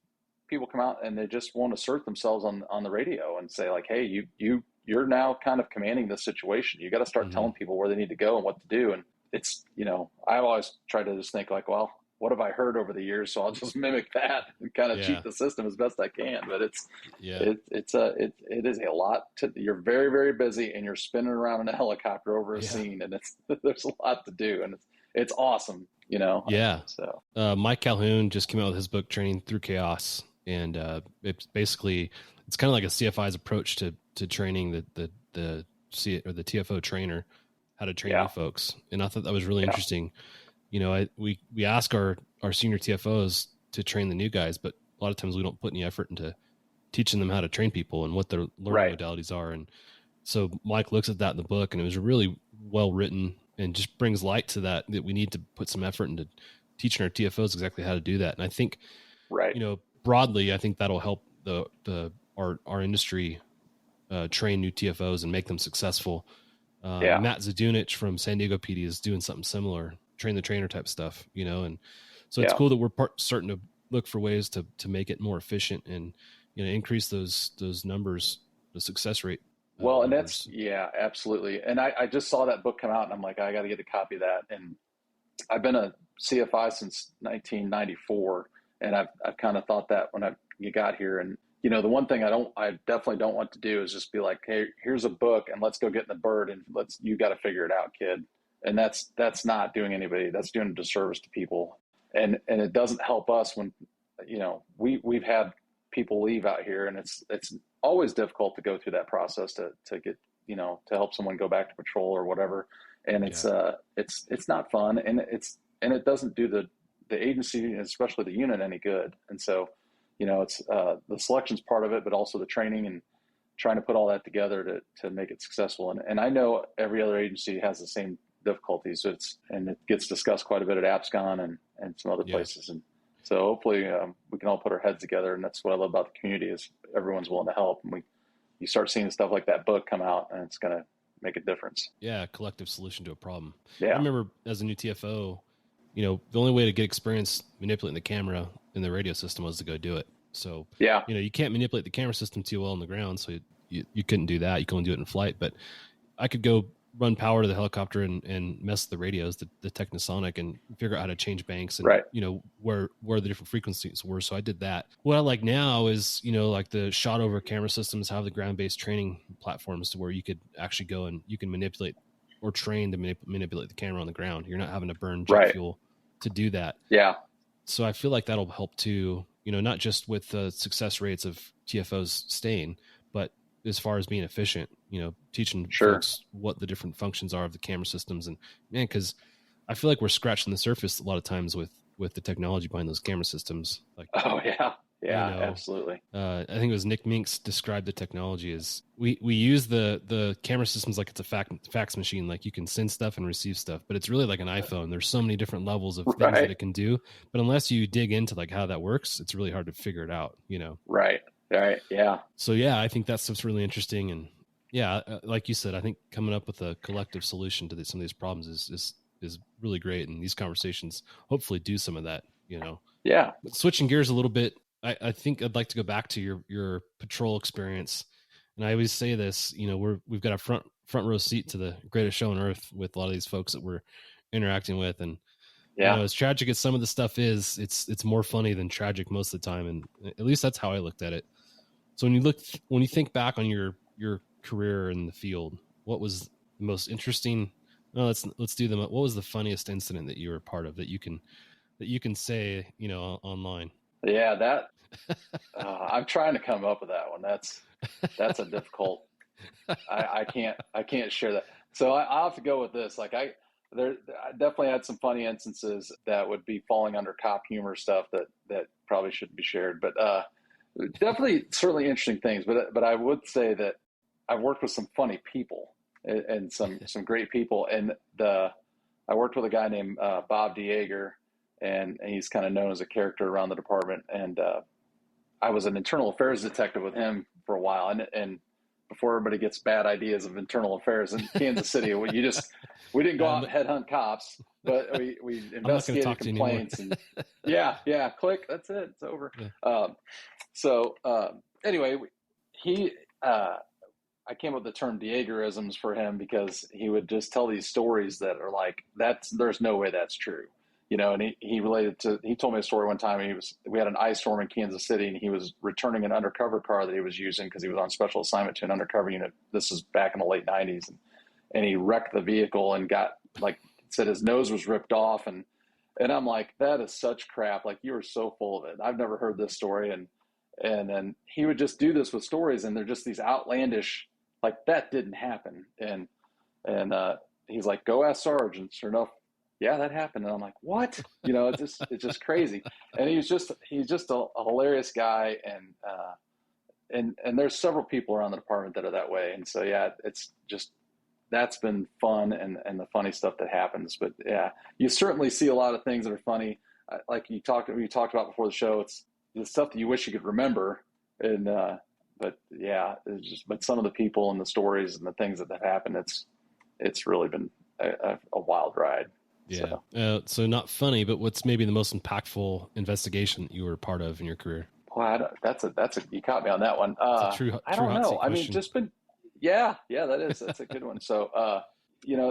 Speaker 2: people come out and they just won't assert themselves on the radio and say, like, hey, you're now kind of commanding this situation. You got to start telling people where they need to go and what to do. And it's, I always try to just think, like, well, what have I heard over the years? So I'll just mimic that and kind of cheat the system as best I can. But it is a lot you're very, very busy, and you're spinning around in a helicopter over a scene, and there's a lot to do, and it's awesome,
Speaker 1: Yeah.
Speaker 2: So
Speaker 1: Mike Calhoun just came out with his book, Training Through Chaos. And, it's kind of like a CFI's approach to training the TFO trainer, how to train new folks. And I thought that was really interesting. We ask our senior TFOs to train the new guys, but a lot of times we don't put any effort into teaching them how to train people and what their learning modalities are. And so Mike looks at that in the book, and it was really well written and just brings light to that we need to put some effort into teaching our TFOs exactly how to do that. And I think, broadly, I think that'll help our industry train new TFOs and make them successful. Matt Zadunich from San Diego PD is doing something similar, train the trainer type stuff, and so it's cool that we're starting to look for ways to make it more efficient and, increase those numbers, the success rate.
Speaker 2: Well, and
Speaker 1: numbers.
Speaker 2: that's, absolutely. And I just saw that book come out, and I'm like, I got to get a copy of that. And I've been a CFI since 1994. And I've kind of thought that when you got here. And, the one thing I definitely don't want to do is just be like, hey, here's a book and let's go get in the bird and you got to figure it out, kid. And that's not doing anybody. That's doing a disservice to people. And it doesn't help us when, we've had people leave out here, and it's always difficult to go through that process to get, to help someone go back to patrol or whatever. And it's not fun. And it doesn't do the agency, especially the unit, any good. And so, it's the selections part of it, but also the training and trying to put all that together to make it successful. And I know every other agency has the same difficulties. And it gets discussed quite a bit at APSCON and some other places. And so hopefully we can all put our heads together. And that's what I love about the community is everyone's willing to help. And you start seeing stuff like that book come out, and it's going to make a difference.
Speaker 1: Yeah. Collective solution to a problem.
Speaker 2: Yeah.
Speaker 1: I remember as a new TFO, the only way to get experience manipulating the camera in the radio system was to go do it. So,
Speaker 2: yeah,
Speaker 1: you can't manipulate the camera system too well on the ground. So you couldn't do that. You can only do it in flight, but I could go run power to the helicopter and mess with the radios, the Technosonic, and figure out how to change banks and,
Speaker 2: right.
Speaker 1: Where the different frequencies were. So I did that. What I like now is, like the shot over camera systems have the ground-based training platforms to where you could actually go and you can manipulate or train to manipulate the camera on the ground. You're not having to burn jet fuel to do that.
Speaker 2: Yeah.
Speaker 1: So I feel like that'll help too, not just with the success rates of TFOs staying, but as far as being efficient, teaching folks what the different functions are of the camera systems. And man, cause I feel like we're scratching the surface a lot of times with the technology behind those camera systems. Like,
Speaker 2: oh yeah. Yeah, absolutely.
Speaker 1: I think it was Nick Minks described the technology as we use the camera systems like it's a fax machine. Like you can send stuff and receive stuff, but it's really like an iPhone. There's so many different levels of things that it can do, but unless you dig into like how that works, it's really hard to figure it out,
Speaker 2: Right. Yeah.
Speaker 1: So yeah, I think that stuff's really interesting. And yeah, like you said, I think coming up with a collective solution to some of these problems is really great. And these conversations hopefully do some of that,
Speaker 2: Yeah.
Speaker 1: But switching gears a little bit, I think I'd like to go back to your patrol experience. And I always say this, we've got a front row seat to the greatest show on earth with a lot of these folks that we're interacting with. And as tragic as some of the stuff is, it's more funny than tragic most of the time. And at least that's how I looked at it. So when you think back on your career in the field, what was the most interesting? No, let's do them. What was the funniest incident that you were a part of that you can say, online?
Speaker 2: Yeah, that I'm trying to come up with that one. That's a difficult. I can't share that. So I'll have to go with this. Like I definitely had some funny instances that would be falling under cop humor stuff that probably shouldn't be shared. But definitely, certainly interesting things. But I would say that I've worked with some funny people and some great people. And I worked with a guy named Bob DeYager. And he's kind of known as a character around the department. And I was an internal affairs detective with him for a while. And before everybody gets bad ideas of internal affairs in Kansas City, we didn't go out and headhunt cops, but we investigated complaints. And yeah, click, that's it, it's over. Yeah. Anyway, I came up with the term DeYagerisms for him because he would just tell these stories that are like, there's no way that's true. And he told me a story one time. We had an ice storm in Kansas City, and he was returning an undercover car that he was using because he was on special assignment to an undercover unit. This is back in the late 90s, and he wrecked the vehicle and said his nose was ripped off, and I'm like, that is such crap. Like, you are so full of it. I've never heard this story, and then he would just do this with stories, and they're just these outlandish, like, that didn't happen, and he's like, go ask Sarge, and sure enough. Yeah, that happened. And I'm like, what? It's just crazy. And he's just a hilarious guy. And there's several people around the department that are that way. And so, yeah, it's just, that's been fun and the funny stuff that happens. But yeah, you certainly see a lot of things that are funny. Like we talked about before the show, it's the stuff that you wish you could remember. And, but yeah, but some of the people and the stories and the things that have happened, it's really been a wild ride.
Speaker 1: Yeah. So not funny, but what's maybe the most impactful investigation that you were a part of in your career?
Speaker 2: Well, you caught me on that one. I don't know. I mean, just been, that's a good one. So,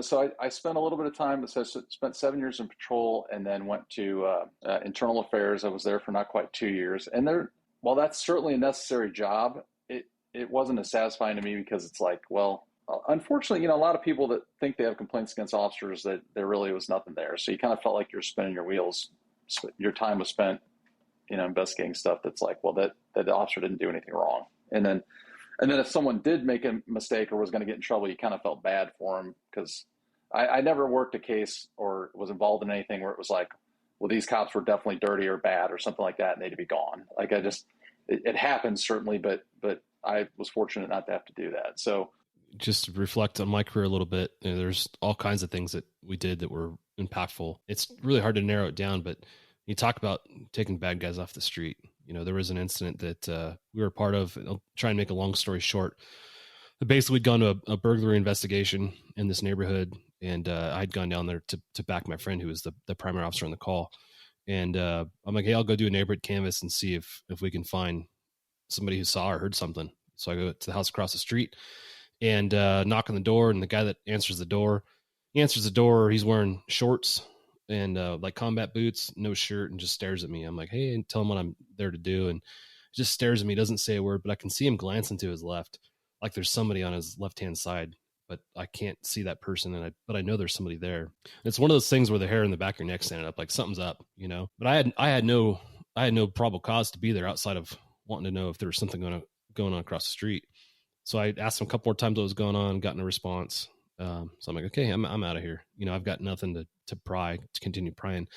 Speaker 2: so I spent a little bit of time, so I spent 7 years in patrol and then went to internal affairs. I was there for not quite 2 years. And while that's certainly a necessary job, it wasn't as satisfying to me because it's like, well, unfortunately, a lot of people that think they have complaints against officers, that there really was nothing there. So you kind of felt like you're spinning your wheels. Your time was spent, investigating stuff that's like, well, that the officer didn't do anything wrong. And then if someone did make a mistake or was going to get in trouble, you kind of felt bad for them because I never worked a case or was involved in anything where it was like, well, these cops were definitely dirty or bad or something like that, and they had to be gone. Like it happens certainly, but I was fortunate not to have to do that. So.
Speaker 1: Just to reflect on my career a little bit, there's all kinds of things that we did that were impactful. It's really hard to narrow it down, but you talk about taking bad guys off the street. There was an incident that we were part of. I'll try and make a long story short. But basically, we'd gone to a burglary investigation in this neighborhood, and I'd gone down there to back my friend who was the primary officer on the call. And I'm like, hey, I'll go do a neighborhood canvas and see if we can find somebody who saw or heard something. So I go to the house across the street and knock on the door, and the guy that answers the door, he's wearing shorts and like combat boots, no shirt, and just stares at me. I'm like, hey, and tell him what I'm there to do. And just stares at me, doesn't say a word, but I can see him glancing to his left, like there's somebody on his left-hand side, but I can't see that person. But I know there's somebody there. And it's one of those things where the hair in the back of your neck standing up, like something's up, you know. But I had no probable cause to be there outside of wanting to know if there was something going on across the street. So I asked him a couple more times what was going on, gotten a response. So I'm like, okay, I'm out of here. You know, I've got nothing to continue prying.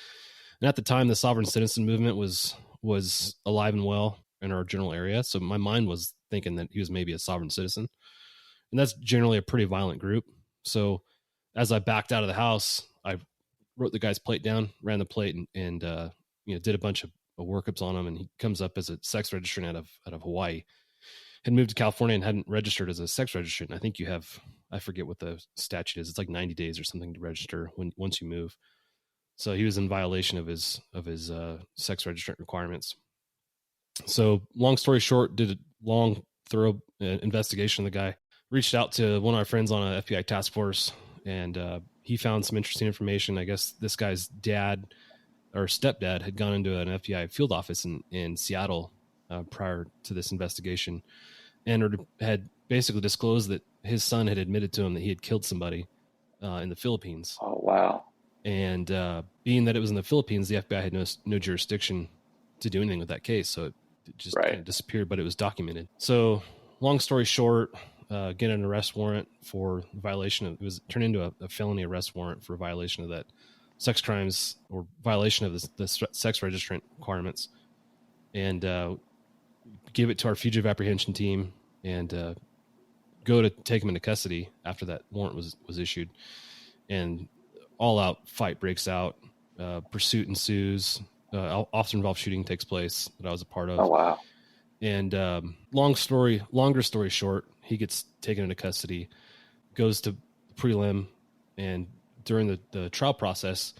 Speaker 1: And at the time, the sovereign citizen movement was alive and well in our general area. So my mind was thinking that he was maybe a sovereign citizen. And that's generally a pretty violent group. So as I backed out of the house, I wrote the guy's plate down, ran the plate, and you know, did a bunch of workups on him. And he comes up as a sex registrant out of Hawaii. Had moved to California and hadn't registered as a sex registrant. I think you have, I forget what the statute is. It's like 90 days or something to register once you move. So he was in violation of his sex registrant requirements. So long story short, did a long, thorough investigation of the guy. Reached out to one of our friends on an FBI task force, and he found some interesting information. I guess this guy's dad or stepdad had gone into an FBI field office in Seattle prior to this investigation, and had basically disclosed that his son had admitted to him that he had killed somebody in the Philippines.
Speaker 2: Oh, wow.
Speaker 1: And being that it was in the Philippines, the FBI had no jurisdiction to do anything with that case. So it just kind of disappeared, but it was documented. So long story short, get an arrest warrant for violation of, it was turned into a felony arrest warrant for violation of that sex crimes or violation of the sex registrant requirements, and give it to our fugitive apprehension team, and go to take him into custody after that warrant was issued. And all out fight breaks out, pursuit ensues, officer involved shooting takes place that I was a part of.
Speaker 2: Oh, wow.
Speaker 1: And longer story short, he gets taken into custody, goes to prelim, and during the trial process,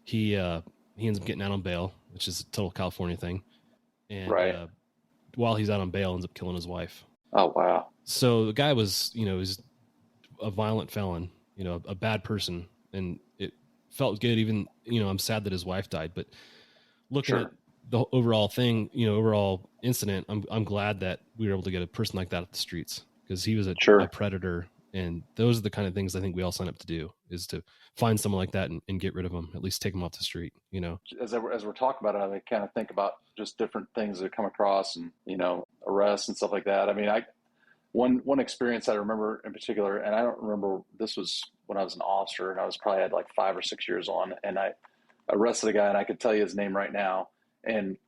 Speaker 1: he ends up getting out on bail, which is a total California thing. And while he's out on bail, ends up killing his wife.
Speaker 2: Oh, wow.
Speaker 1: So the guy was a violent felon, a bad person, and it felt good. Even, I'm sad that his wife died, but looking at the overall thing, overall incident, I'm glad that we were able to get a person like that off the streets, because he was a predator. And those are the kind of things I think we all sign up to do, is to find someone like that and get rid of them, at least take them off the street, As
Speaker 2: we're talking about it, I kind of think about just different things that come across, and, arrests and stuff like that. I mean, one experience I remember in particular, and I don't remember, this was when I was an officer, and I was probably had like 5 or 6 years on, and I arrested a guy, and I could tell you his name right now. And,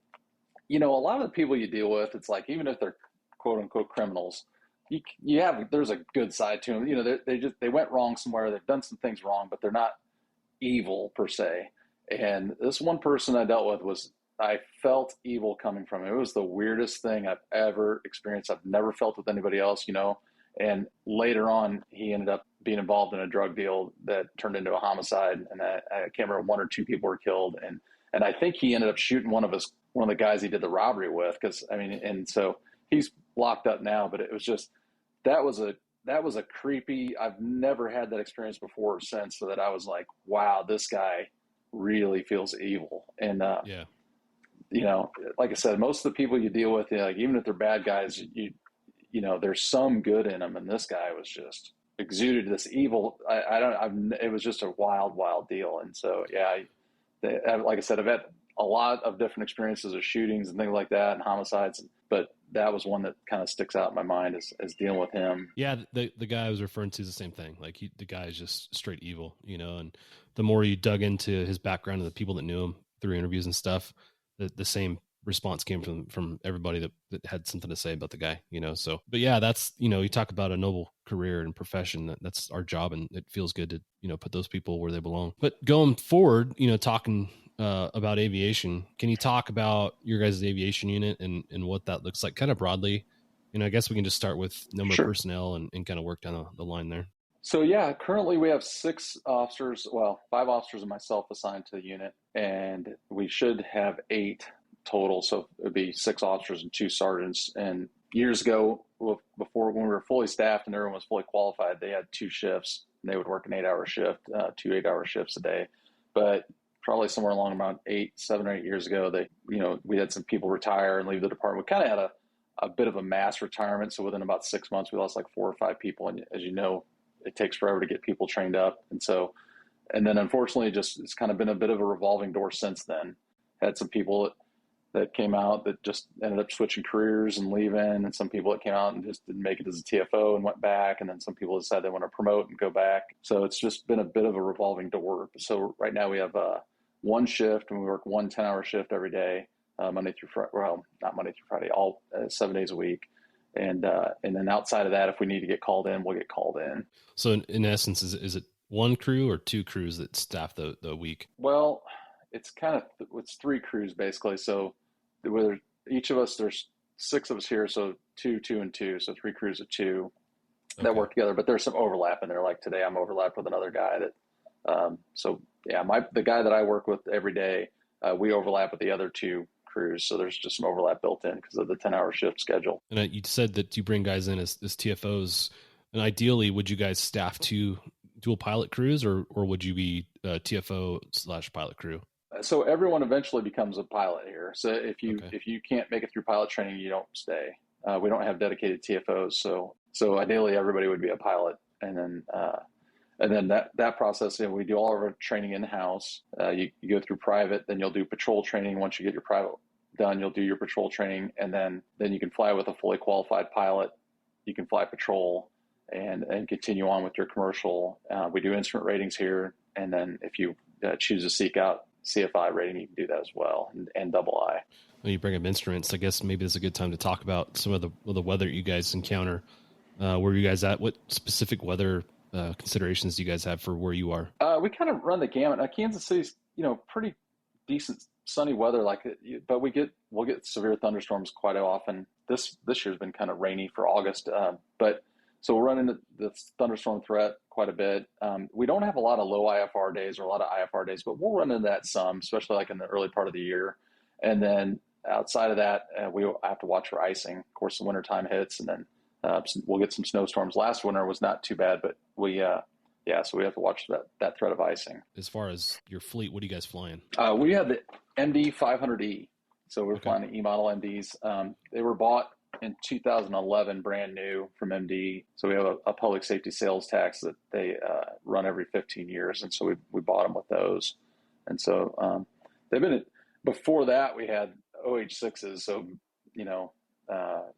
Speaker 2: a lot of the people you deal with, it's like, even if they're quote unquote criminals, there's a good side to them. They went wrong somewhere. They've done some things wrong, but they're not evil per se. And this one person I dealt with I felt evil coming from him. It was the weirdest thing I've ever experienced. I've never felt with anybody else, And later on, he ended up being involved in a drug deal that turned into a homicide. And I can't remember, 1 or 2 people were killed. And I think he ended up shooting one of the guys he did the robbery with. And so he's locked up now, but it was just, that was a creepy, I've never had that experience before or since, so that I was like, wow, this guy really feels evil. And, like I said, most of the people you deal with, like, even if they're bad guys, there's some good in them. And this guy was just exuded this evil. It was just a wild, wild deal. And so, like I said, I've had a lot of different experiences of shootings and things like that and homicides, but that was one that kind of sticks out in my mind as dealing with him.
Speaker 1: Yeah. The guy I was referring to is the same thing. Like, the guy is just straight evil, and the more you dug into his background and the people that knew him through interviews and stuff, the same response came from everybody that had something to say about the guy, so, but yeah, that's, you talk about a noble career and profession, that's our job. And it feels good to, put those people where they belong. But going forward, talking about aviation, can you talk about your guys' aviation unit and what that looks like kind of broadly? I guess we can just start with number of personnel and kind of work down the line there.
Speaker 2: So yeah, currently we have 6 officers, well, 5 officers and myself assigned to the unit, and we should have 8 total. So it'd be 6 officers and 2 sergeants. And years ago, before when we were fully staffed and everyone was fully qualified, they had 2 shifts. And they would work an 8-hour shift, 2 8-hour shifts a day. But probably somewhere along around 7 or 8 years ago, we had some people retire and leave the department. We kind of had a bit of a mass retirement. So within about 6 months, we lost like 4 or 5 people. And as you know, it takes forever to get people trained up. And then unfortunately, it's kind of been a bit of a revolving door since then. Had some people that came out that just ended up switching careers and leaving, and some people that came out and just didn't make it as a TFO and went back, and then some people decided they want to promote and go back. So it's just been a bit of a revolving door. So right now we have 1 shift, and we work 1 10-hour shift every day, Monday through Friday. Well, not Monday through Friday, all 7 days a week. And then outside of that, if we need to get called in, we'll get called in.
Speaker 1: So in essence, is it 1 crew or 2 crews that staff the week?
Speaker 2: Well, it's 3 crews basically. So each of us, there's 6 of us here, so 2, 2, and 2, so 3 crews of 2 that work together. But there's some overlap in there. Like today, I'm overlapped with another guy that. So yeah, the guy that I work with every day, we overlap with the other 2 crews. So there's just some overlap built in because of the 10-hour shift schedule.
Speaker 1: And you said that you bring guys in as TFOs, and ideally, would you guys staff 2 dual pilot crews, or would you be TFO/pilot crew?
Speaker 2: So everyone eventually becomes a pilot here. So if you can't make it through pilot training, you don't stay. We don't have dedicated TFOs, so ideally everybody would be a pilot, and then that process. We do all of our training in house. You go through private, then you'll do patrol training. Once you get your private done, you'll do your patrol training, and then you can fly with a fully qualified pilot. You can fly patrol and continue on with your commercial. We do instrument ratings here, and then if you choose to seek out CFI rating, you can do that as well, and double I.
Speaker 1: When you bring up instruments, I guess maybe it's a good time to talk about some of the weather you guys encounter. Where are you guys at? What specific weather considerations do you guys have for where you are?
Speaker 2: We kind of run the gamut. Kansas City's, pretty decent sunny weather, but we'll get severe thunderstorms quite often. This year's been kind of rainy for August, but so we'll run into the thunderstorm threat quite a bit. We don't have a lot of low IFR days or a lot of IFR days, but we'll run into that some, especially like in the early part of the year. And then outside of that, we have to watch for icing. Of course, the wintertime hits, and then we'll get some snowstorms. Last winter was not too bad, but so we have to watch that threat of icing.
Speaker 1: As far as your fleet, what are you guys flying?
Speaker 2: We have the MD 500E. So we're flying the E model MDs. They were bought in 2011, brand new from MD. So we have a public safety sales tax that they run every 15 years. And so we bought them with those. And so they've been, before that we had OH6s. So,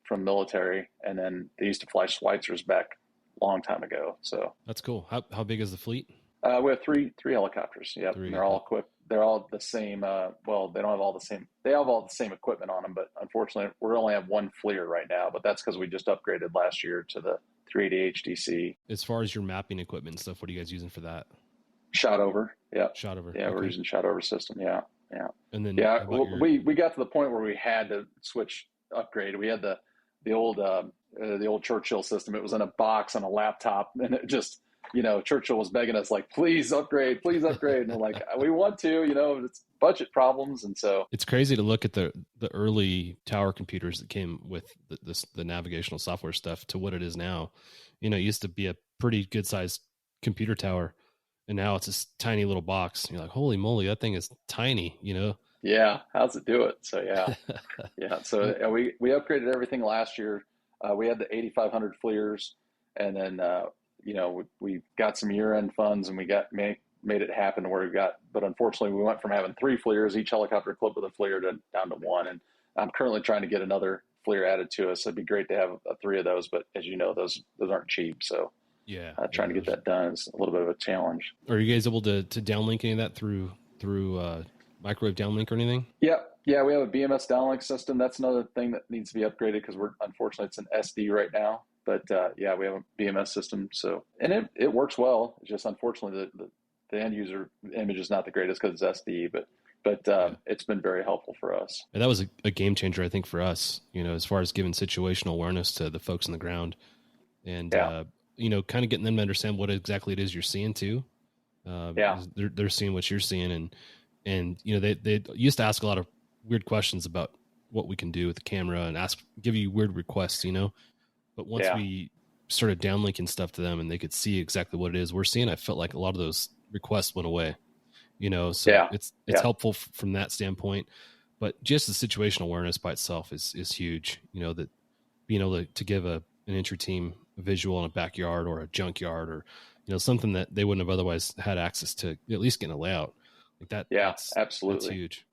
Speaker 2: from military, and then they used to fly Schweitzers back a long time ago. So
Speaker 1: that's cool. How big is the fleet?
Speaker 2: We have three helicopters. Yep. They're all equipped. They're all the same. Well, they don't have all the same. They have all the same equipment on them, but unfortunately, we only have 1 FLIR right now. But that's because we just upgraded last year to the 380 HDC.
Speaker 1: As far as your mapping equipment and stuff, what are you guys using for that?
Speaker 2: Shot over. Yeah.
Speaker 1: Shot over.
Speaker 2: Yeah, we're using shot over system. Yeah.
Speaker 1: And then
Speaker 2: we got to the point where we had to upgrade. We had the old Churchill system. It was in a box on a laptop, and it just, Churchill was begging us, like, please upgrade. And we're like, we want to, it's budget problems. And so
Speaker 1: it's crazy to look at the early tower computers that came with the navigational software stuff to what it is now. It used to be a pretty good sized computer tower, and now it's this tiny little box. You're like, holy moly, that thing is tiny,
Speaker 2: Yeah. How's it do it? So yeah. So we upgraded everything last year. We had the 8,500 FLIRs, and then, we got some year-end funds, and we made it happen where but unfortunately we went from having 3 FLIRs, each helicopter equipped with a FLIR, down to 1. And I'm currently trying to get another FLIR added to us. It'd be great to have 3 of those, but as you know, those aren't cheap. So
Speaker 1: yeah,
Speaker 2: trying to get that done is a little bit of a challenge.
Speaker 1: Are you guys able to downlink any of that through microwave downlink or anything?
Speaker 2: Yeah, we have a BMS downlink system. That's another thing that needs to be upgraded because unfortunately it's an SD right now. But we have a BMS system. So, and it works well. It's just unfortunately the end user image is not the greatest because it's SD. But it's been very helpful for us.
Speaker 1: And that was a game changer, I think, for us. As far as giving situational awareness to the folks on the ground. And kind of getting them to understand what exactly it is you're seeing too. They're seeing what you're seeing, and they used to ask a lot of weird questions about what we can do with the camera and give you weird requests, but once we started downlinking stuff to them and they could see exactly what it is we're seeing, I felt like a lot of those requests went away, so it's helpful from that standpoint. But just the situational awareness by itself is huge, that being able to give an entry team a visual in a backyard or a junkyard or something that they wouldn't have otherwise had access to, at least getting a layout like that.
Speaker 2: Absolutely.
Speaker 1: That's huge.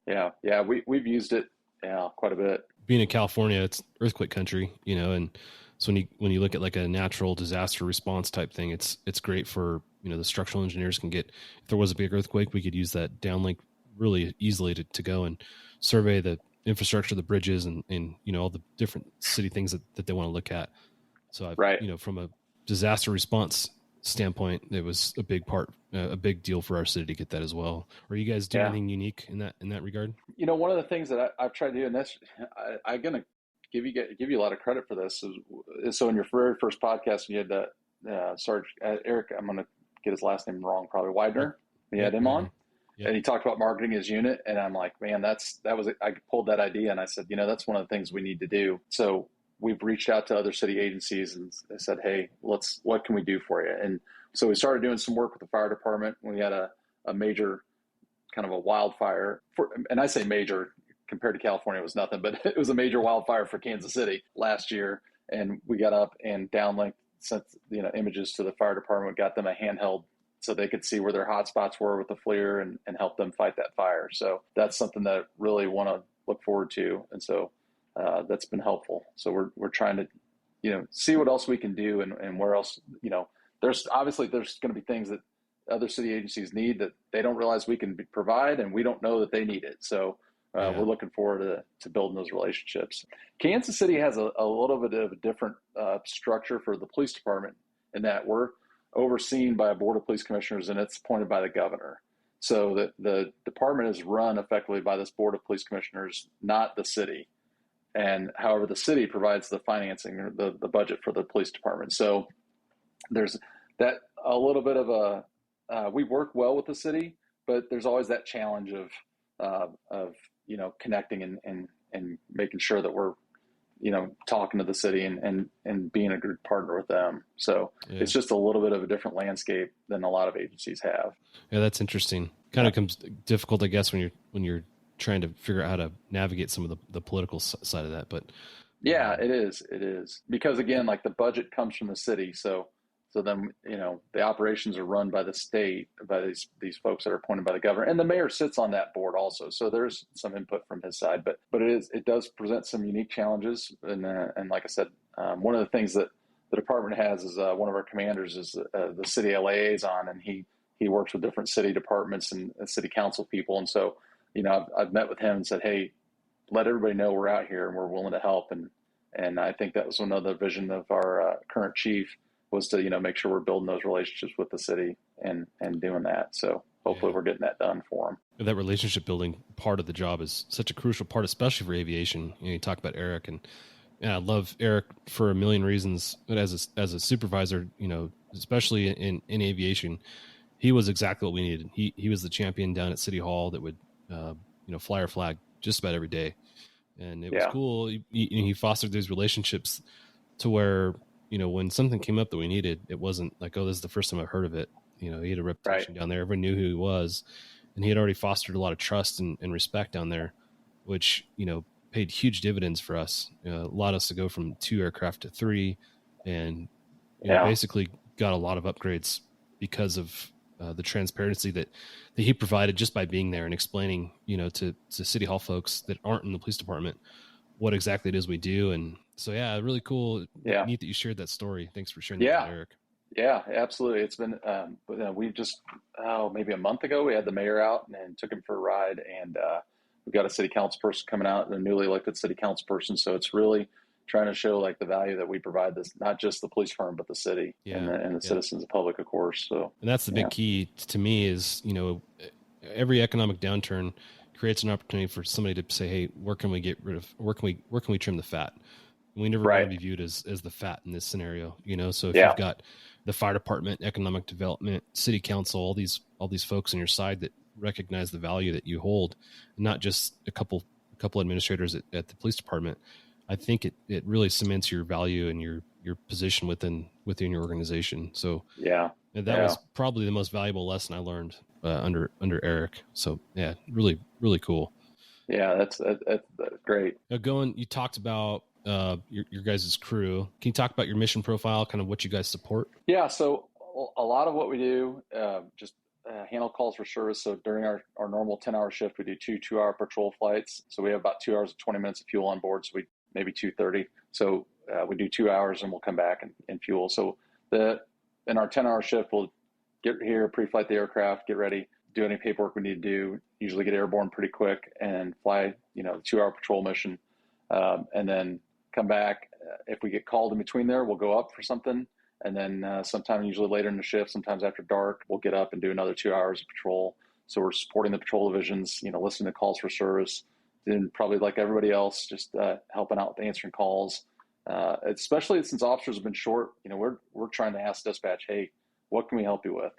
Speaker 2: Yeah. We've used it quite a bit.
Speaker 1: Being in California, it's earthquake country, and so when you look at like a natural disaster response type thing, it's great for, the structural engineers can get, if there was a big earthquake, we could use that downlink really easily to go and survey the infrastructure, the bridges, and all the different city things that they want to look at. So from a disaster response standpoint, it was a big deal for our city to get that as well. Are you guys doing anything unique in that regard?
Speaker 2: One of the things that I've tried to do, and that's, I'm going to give you a lot of credit for this. So in your very first podcast, you had Sergeant Eric, I'm going to get his last name wrong, probably Widener. You had him on. Yep. And he talked about marketing his unit, and I'm like, man, I pulled that idea and I said, that's one of the things we need to do. So we've reached out to other city agencies and said, hey, what can we do for you? And so we started doing some work with the fire department. We had a major kind of a wildfire and I say major compared to California, it was nothing, but it was a major wildfire for Kansas City last year. And we got up and downlinked, sent, images to the fire department, got them a handheld so they could see where their hot spots were with the FLIR and help them fight that fire. So that's something that I really want to look forward to. And so that's been helpful. So we're trying to, see what else we can do and where else, there's going to be things that other city agencies need that they don't realize we can provide, and we don't know that they need it. So we're looking forward to building those relationships. Kansas City has a little bit of a different structure for the police department in that we're overseen by a board of police commissioners, and it's appointed by the governor. So the department is run effectively by this board of police commissioners, not the city. And however, the city provides the financing or the budget for the police department. So there's that a little bit of we work well with the city, but there's always that challenge of connecting and making sure that we're, talking to the city and being a good partner with them. So it's just a little bit of a different landscape than a lot of agencies have. Yeah,
Speaker 1: that's interesting. Kind of comes difficult, I guess, when you're trying to figure out how to navigate some of the political side of that. But
Speaker 2: it is because, again, like the budget comes from the city. So then, the operations are run by the state, by these folks that are appointed by the governor, and the mayor sits on that board also. So there's some input from his side, but it does present some unique challenges. And like I said, one of the things that the department has is one of our commanders is the city liaison, and he works with different city departments and city council people. And so, I've met with him and said, hey, let everybody know we're out here and we're willing to help. And I think that was another vision of our current chief, was to, make sure we're building those relationships with the city and doing that. So hopefully we're getting that done for them.
Speaker 1: That relationship building part of the job is such a crucial part, especially for aviation. You talk about Eric, and I love Eric for a million reasons, but as a supervisor, especially in aviation, he was exactly what we needed. He was the champion down at City Hall that would, fly our flag just about every day. And it was cool. He fostered these relationships to where, when something came up that we needed, it wasn't like, oh, this is the first time I've heard of it. He had a reputation down there. Everyone knew who he was, and he had already fostered a lot of trust and respect down there, which, paid huge dividends for us. Allowed us to go from 2 aircraft to 3, and basically got a lot of upgrades because of the transparency that he provided just by being there and explaining, to City Hall folks that aren't in the police department what exactly it is we do. And so, really cool. Neat that you shared that story. Thanks for sharing that with Eric.
Speaker 2: Yeah, absolutely. It's been, we just, maybe a month ago, we had the mayor out and took him for a ride, and we've got a city council person coming out, a newly elected city council person. So it's really trying to show like the value that we provide this, not just the police firm, but the city and the citizens of public, of course. So, and
Speaker 1: that's the big key to me is, every economic downturn creates an opportunity for somebody to say, hey, where can we trim the fat? We never want to be viewed as the fat in this scenario, So if you've got the fire department, economic development, city council, all these folks on your side that recognize the value that you hold, and not just a couple administrators at the police department, I think it really cements your value and your position within your organization. So that was probably the most valuable lesson I learned under Eric. So yeah, really, really cool.
Speaker 2: Yeah, that's great.
Speaker 1: Now you talked about your guys' crew. Can you talk about your mission profile, kind of what you guys support?
Speaker 2: Yeah, so a lot of what we do, just handle calls for service. So during our normal 10-hour shift, we do 2 2-hour patrol flights. So we have about 2 hours and 20 minutes of fuel on board. So we maybe 2:30. So we do 2 hours and we'll come back and fuel. So in our 10-hour shift, we'll get here, pre-flight the aircraft, get ready, do any paperwork we need to do, usually get airborne pretty quick and fly, the 2-hour patrol mission. And then come back. If we get called in between there, we'll go up for something. And then sometime usually later in the shift, sometimes after dark, we'll get up and do another 2 hours of patrol. So we're supporting the patrol divisions, listening to calls for service, and probably like everybody else, just helping out with answering calls. Especially since officers have been short, we're trying to ask dispatch, hey, what can we help you with?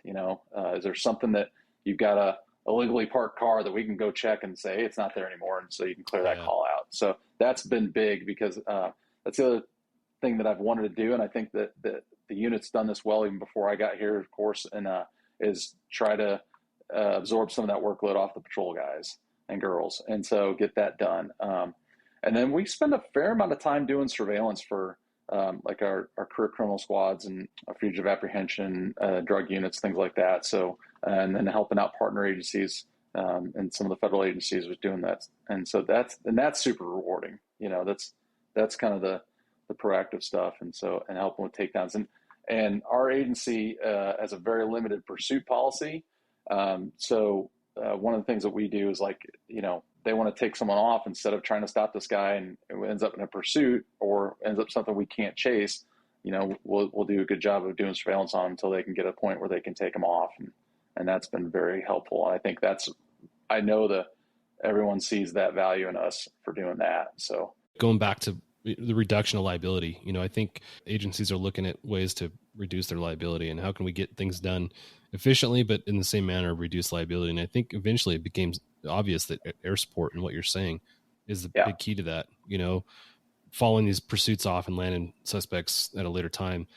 Speaker 2: Is there something that you've got a illegally parked car that we can go check and say, hey, it's not there anymore, and so you can clear that call out. So that's been big because that's the other thing that I've wanted to do, and I think that the unit's done this well even before I got here, of course, and is try to absorb some of that workload off the patrol guys and girls, and so get that done. And then we spend a fair amount of time doing surveillance for like our career criminal squads and fugitive apprehension, drug units, things like that. So, and then helping out partner agencies and some of the federal agencies with doing that. And so that's super rewarding. That's kind of the proactive stuff. And helping with takedowns. And our agency has a very limited pursuit policy. So one of the things that we do is they want to take someone off instead of trying to stop this guy and it ends up in a pursuit or ends up something we can't chase. We'll do a good job of doing surveillance on them until they can get a point where they can take them off. And that's been very helpful. And I think I know that everyone sees that value in us for doing that. So
Speaker 1: going back to the reduction of liability, I think agencies are looking at ways to reduce their liability and how can we get things done efficiently, but in the same manner, reduce liability. And I think eventually it became obvious that air support and what you're saying is the big key to that, following these pursuits off and landing suspects at a later time,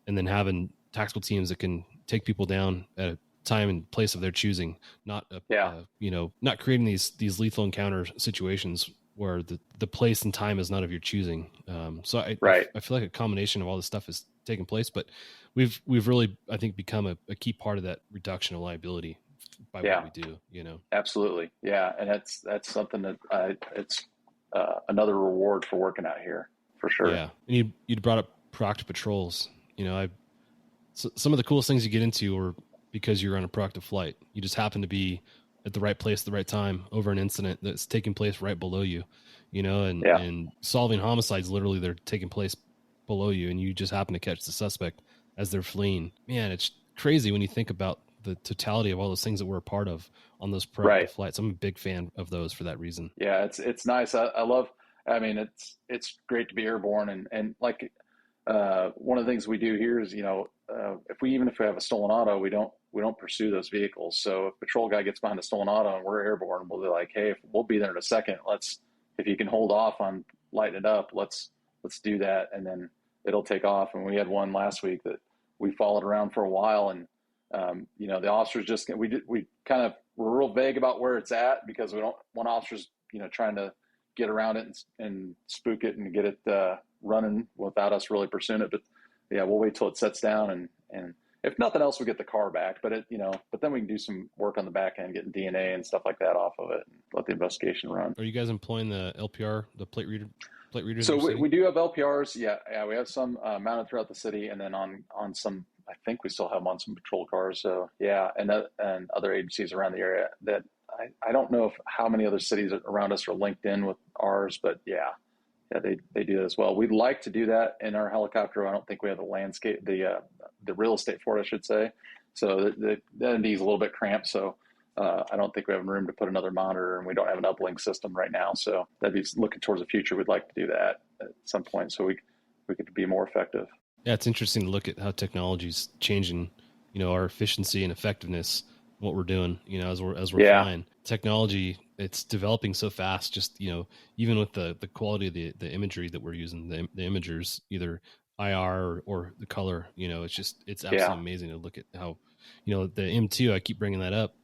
Speaker 1: and then having tactical teams that can take people down at a time and place of their choosing, not creating these lethal encounter situations where the place and time is not of your choosing. So I feel like a combination of all this stuff has taken place, but we've really, I think, become a key part of that reduction of liability by what we do,
Speaker 2: Absolutely. Yeah. And that's something that it's another reward for working out here for sure.
Speaker 1: Yeah. And you brought up proactive patrols. Some of the coolest things you get into are because you're on a proactive flight. You just happen to be at the right place at the right time over an incident that's taking place right below you, and solving homicides, literally they're taking place below you and you just happen to catch the suspect as they're fleeing. Man, it's crazy when you think about the totality of all those things that we're a part of on those proactive flights. I'm a big fan of those for that reason. Yeah,
Speaker 2: it's nice. I love, it's great to be airborne and like one of the things we do here is, if we have a stolen auto, we don't pursue those vehicles. So if a patrol guy gets behind a stolen auto and we're airborne, we'll be like, hey, we'll be there in a second. If you can hold off on lighting it up, let's do that. And then it'll take off. And we had one last week that we followed around for a while and, the officers we're real vague about where it's at because we don't want officers, trying to get around it and spook it and get it running without us really pursuing it. But yeah, we'll wait till it sets down and if nothing else, we get the car back, but but then we can do some work on the back end, getting DNA and stuff like that off of it and let the investigation run.
Speaker 1: Are you guys employing the LPR, the plate readers?
Speaker 2: So we do have LPRs. Yeah. We have some mounted throughout the city and then on some, I think we still have them on some patrol cars. So yeah. And other agencies around the area that I don't know how many other cities around us are linked in with ours, but yeah, they do that as well. We'd like to do that in our helicopter. I don't think we have the landscape, the real estate for it, I should say. So the ND is a little bit cramped. So I don't think we have room to put another monitor, and we don't have an uplink system right now. So that'd be looking towards the future. We'd like to do that at some point so we could be more effective.
Speaker 1: Yeah, it's interesting to look at how technology's changing, our efficiency and effectiveness, what we're doing, as we're flying. Technology, it's developing so fast, just, even with the quality of the imagery that we're using, the imagers, either IR or the color, it's absolutely amazing to look at how, the M2, I keep bringing that up.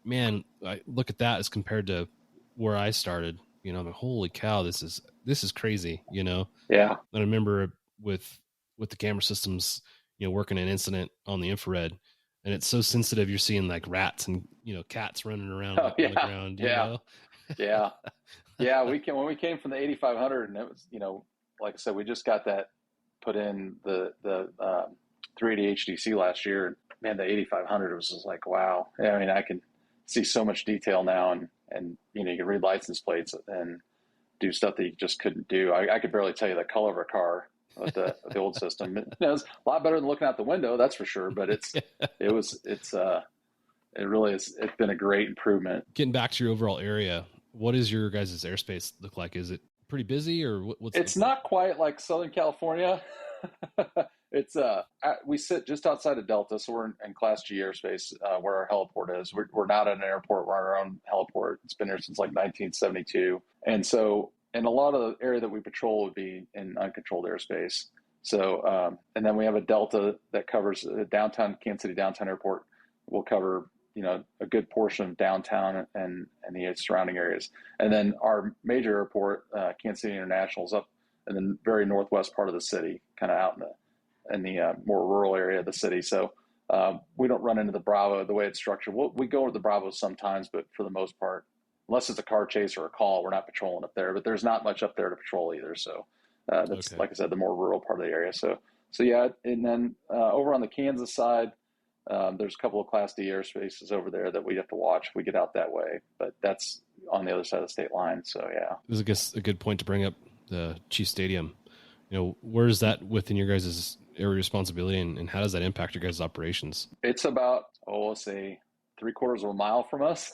Speaker 1: Man, I look at that as compared to where I started, I'm like, holy cow, this is crazy, Yeah. And I remember with the camera systems, working an incident on the infrared, and it's so sensitive. You're seeing like rats and, cats running around on the ground,
Speaker 2: Yeah. When we came from the 8500, and it was, like I said, we just got that put in the 380 HDC last year. Man, the 8500 was just like, wow. I mean, I can see so much detail now, and you can read license plates and do stuff that you just couldn't do. I could barely tell you the color of a car with the old system. It's a lot better than looking out the window, that's for sure. But it's been a great improvement.
Speaker 1: Getting back to your overall area, what is your guys' airspace look like? Is it pretty busy, or what's
Speaker 2: it's not quite like Southern California. It's we sit just outside of Delta, so we're in Class G airspace, where our heliport is. We're not at an airport. We're on our own heliport. It's been here since like 1972, and so a lot of the area that we patrol would be in uncontrolled airspace. So and then we have a Delta that covers downtown Kansas City downtown airport. Will cover a good portion of downtown and the surrounding areas, and then our major airport, Kansas City International, is up in the very northwest part of the city, kind of out in the more rural area of the city. So we don't run into the Bravo the way it's structured. We go to the Bravo sometimes, but for the most part, unless it's a car chase or a call, we're not patrolling up there. But there's not much up there to patrol either. So that's Like I said, the more rural part of the area. So yeah, and then over on the Kansas side, there's a couple of Class D airspaces over there that we have to watch if we get out that way. But that's on the other side of the state line. So yeah,
Speaker 1: this is, I guess, a good point to bring up the Chief Stadium. Where is that within your guys' area responsibility, and how does that impact your guys' operations?
Speaker 2: It's about, let's say 3/4 of a mile from us.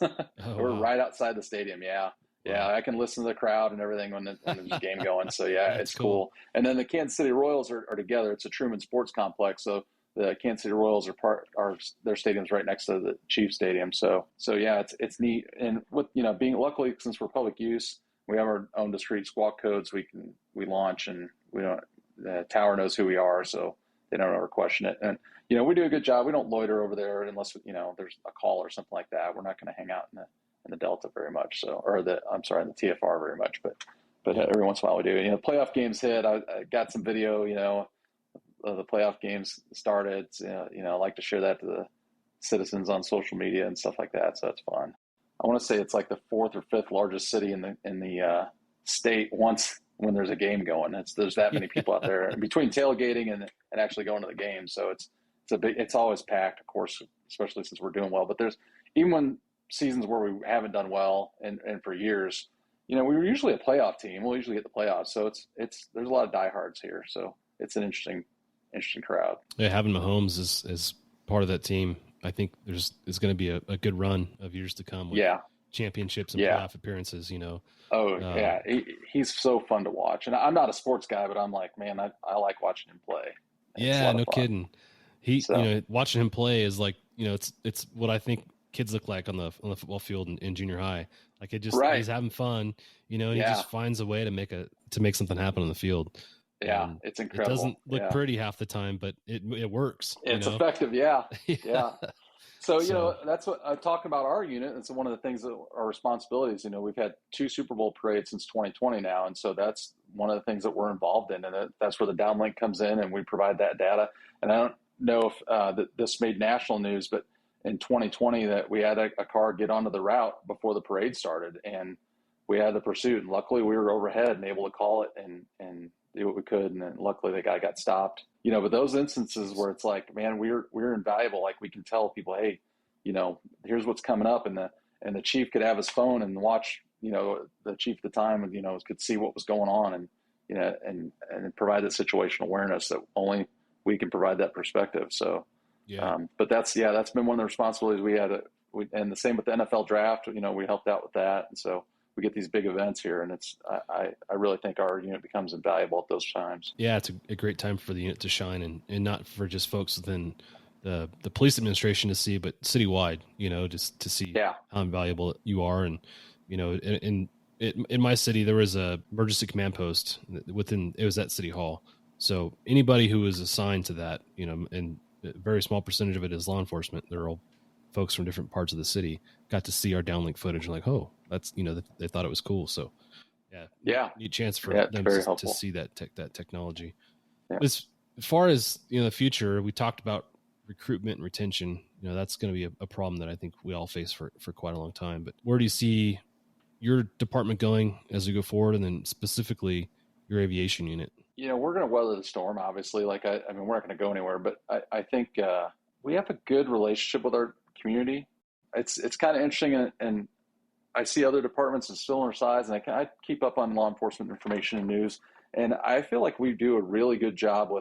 Speaker 2: We're right outside the stadium. Yeah. I can listen to the crowd and everything when there's a game going. So yeah, it's cool. And then the Kansas City Royals are together. It's a Truman Sports Complex. So the Kansas City Royals are their stadium's right next to the Chiefs Stadium. So yeah, it's neat. And with being, luckily, since we're public use, we have our own discrete squawk codes we launch, and the tower knows who we are, so they don't ever question it. And we do a good job. We don't loiter over there unless there's a call or something like that. We're not going to hang out in the Delta very much. So, in the TFR very much, but every once in a while we do. Playoff games hit. I got some video. Of the playoff games started. I like to share that to the citizens on social media and stuff like that. So it's fun. I want to say it's like the 4th or 5th largest city in the state when there's a game going. There's that many people out there between tailgating and actually going to the game. So it's always packed, of course, especially since we're doing well. But there's, even when seasons where we haven't done well and for years, we were usually a playoff team. We'll usually get the playoffs. So there's a lot of diehards here. So it's an interesting crowd.
Speaker 1: Yeah, having Mahomes is part of that team. I think it's going to be a good run of years to come with championships and playoff appearances,
Speaker 2: he's so fun to watch. And I'm not a sports guy, but I'm like, man, I like watching him play.
Speaker 1: Yeah, no kidding. Watching him play is like, it's what I think kids look like on the football field in junior high. Like he's having fun, and he just finds a way to make something happen on the field.
Speaker 2: Yeah, it's incredible.
Speaker 1: It doesn't look pretty half the time, but it works.
Speaker 2: It's effective. Yeah. So, that's what I'm talking about our unit. It's one of the things that our responsibilities, we've had 2 Super Bowl parades since 2020 now. And so that's one of the things that we're involved in. And that's where the downlink comes in, and we provide that data. And I don't know if this made national news, but in 2020 that we had a car get onto the route before the parade started, and we had the pursuit. And luckily we were overhead and able to call it and do what we could. And then luckily the guy got stopped. But those instances where it's like, man, we're invaluable. Like we can tell people, hey, here's what's coming up, and the chief could have his phone and watch, the chief at the time, and could see what was going on, and provide that situational awareness that only we can provide that perspective. So, but that's been one of the responsibilities we had and the same with the NFL draft. We helped out with that, and so we get these big events here, and I really think our unit becomes invaluable at those times.
Speaker 1: Yeah, it's a great time for the unit to shine, and not for just folks within the police administration to see, but citywide, just to see how invaluable you are. And, in my city, there was a emergency command post it was at City Hall. So anybody who was assigned to that, and a very small percentage of it is law enforcement. They're all folks from different parts of the city, got to see our downlink footage. Like, oh, that's, they thought it was cool. So neat chance for them to see that technology.
Speaker 2: Yeah.
Speaker 1: As far as, the future, we talked about recruitment and retention. That's going to be a problem that I think we all face for quite a long time. But where do you see your department going as we go forward, and then specifically your aviation unit?
Speaker 2: We're going to weather the storm, obviously. Like, we're not going to go anywhere, but I think we have a good relationship with our community. It's kind of interesting, and I see other departments in similar size, and I keep up on law enforcement information and news, and I feel like we do a really good job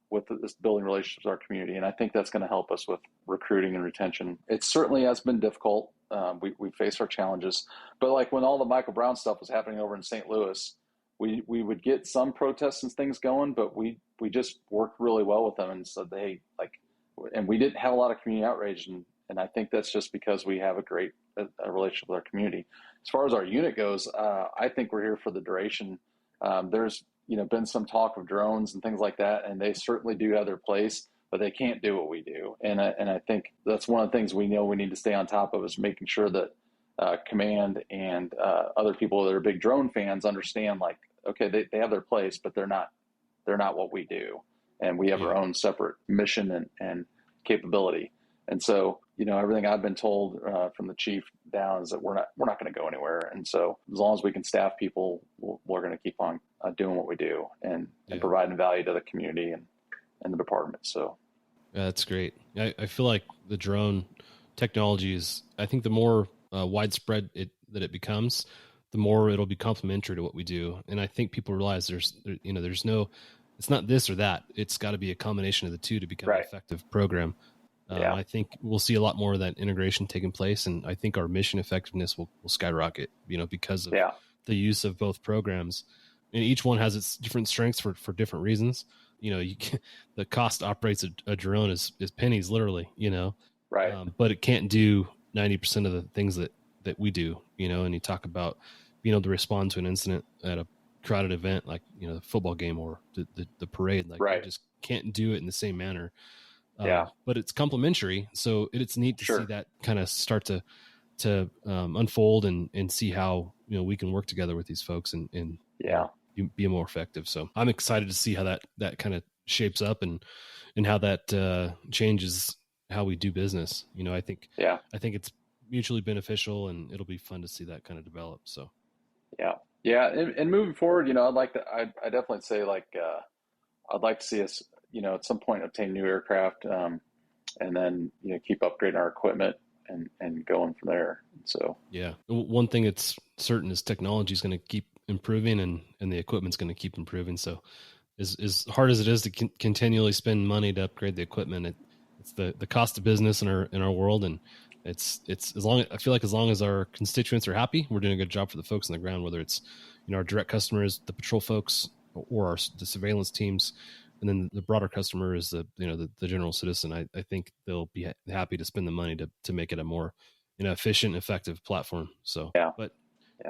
Speaker 2: with this building relationships with our community, and I think that's going to help us with recruiting and retention. It certainly has been difficult. We face our challenges, but like when all the Michael Brown stuff was happening over in St. Louis, we would get some protests and things going, but we just worked really well with them, and said and we didn't have a lot of community outrage, and I think that's just because we have a great relationship with our community. As far as our unit goes, I think we're here for the duration. There's been some talk of drones and things like that, and they certainly do have their place, but they can't do what we do. And I think that's one of the things we know we need to stay on top of, is making sure that command and other people that are big drone fans understand, like, okay, they have their place, but they're not what we do, and we have our own separate mission and capability. And so, everything I've been told from the chief down is that we're not going to go anywhere. And so, as long as we can staff people, we're going to keep on doing what we do and providing value to the community and the department. So,
Speaker 1: that's great. I feel like the drone technology is, I think the more widespread it becomes, the more it'll be complementary to what we do. And I think people realize there's no, it's not this or that. It's got to be a combination of the two to become an effective program. I think we'll see a lot more of that integration taking place, and I think our mission effectiveness will skyrocket, because of the use of both programs. And each one has its different strengths for different reasons. The cost operates a drone is pennies, literally, but it can't do 90% of the things that we do, and you talk about being able to respond to an incident at a crowded event, like, the football game or the parade, like you just can't do it in the same manner. But it's complementary. So it's neat to see that kind of start to unfold and see how, we can work together with these folks and be more effective. So I'm excited to see how that kind of shapes up and how that changes how we do business. I think it's mutually beneficial, and it'll be fun to see that kind of develop. So,
Speaker 2: and moving forward, I definitely say, like, I'd like to see us, at some point obtain new aircraft, and then, keep upgrading our equipment and going from there. So,
Speaker 1: one thing that's certain is technology is going to keep improving, and the equipment's going to keep improving. So as hard as it is to continually spend money to upgrade the equipment, it's the cost of business in our world. And it's as long as our constituents are happy, we're doing a good job for the folks on the ground, whether it's, our direct customers, the patrol folks, or the surveillance teams. And then the broader customer is the general citizen. I think they'll be happy to spend the money to make it a more, efficient, effective platform. So,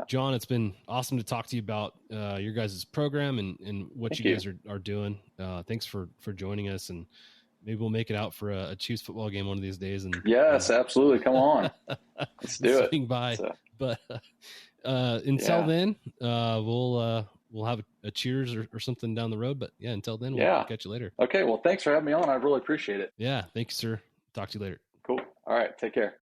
Speaker 1: John, it's been awesome to talk to you about your guys' program and what you guys are doing. Thanks for joining us, and maybe we'll make it out for a Chiefs football game one of these days. And
Speaker 2: yes, absolutely. Come on. Let's do it.
Speaker 1: Swing by. So. But until then, we'll have a cheers or something down the road. But until then, we'll catch you later.
Speaker 2: Okay. Well, thanks for having me on. I really appreciate it.
Speaker 1: Yeah. Thank you, sir. Talk to you later.
Speaker 2: Cool. All right. Take care.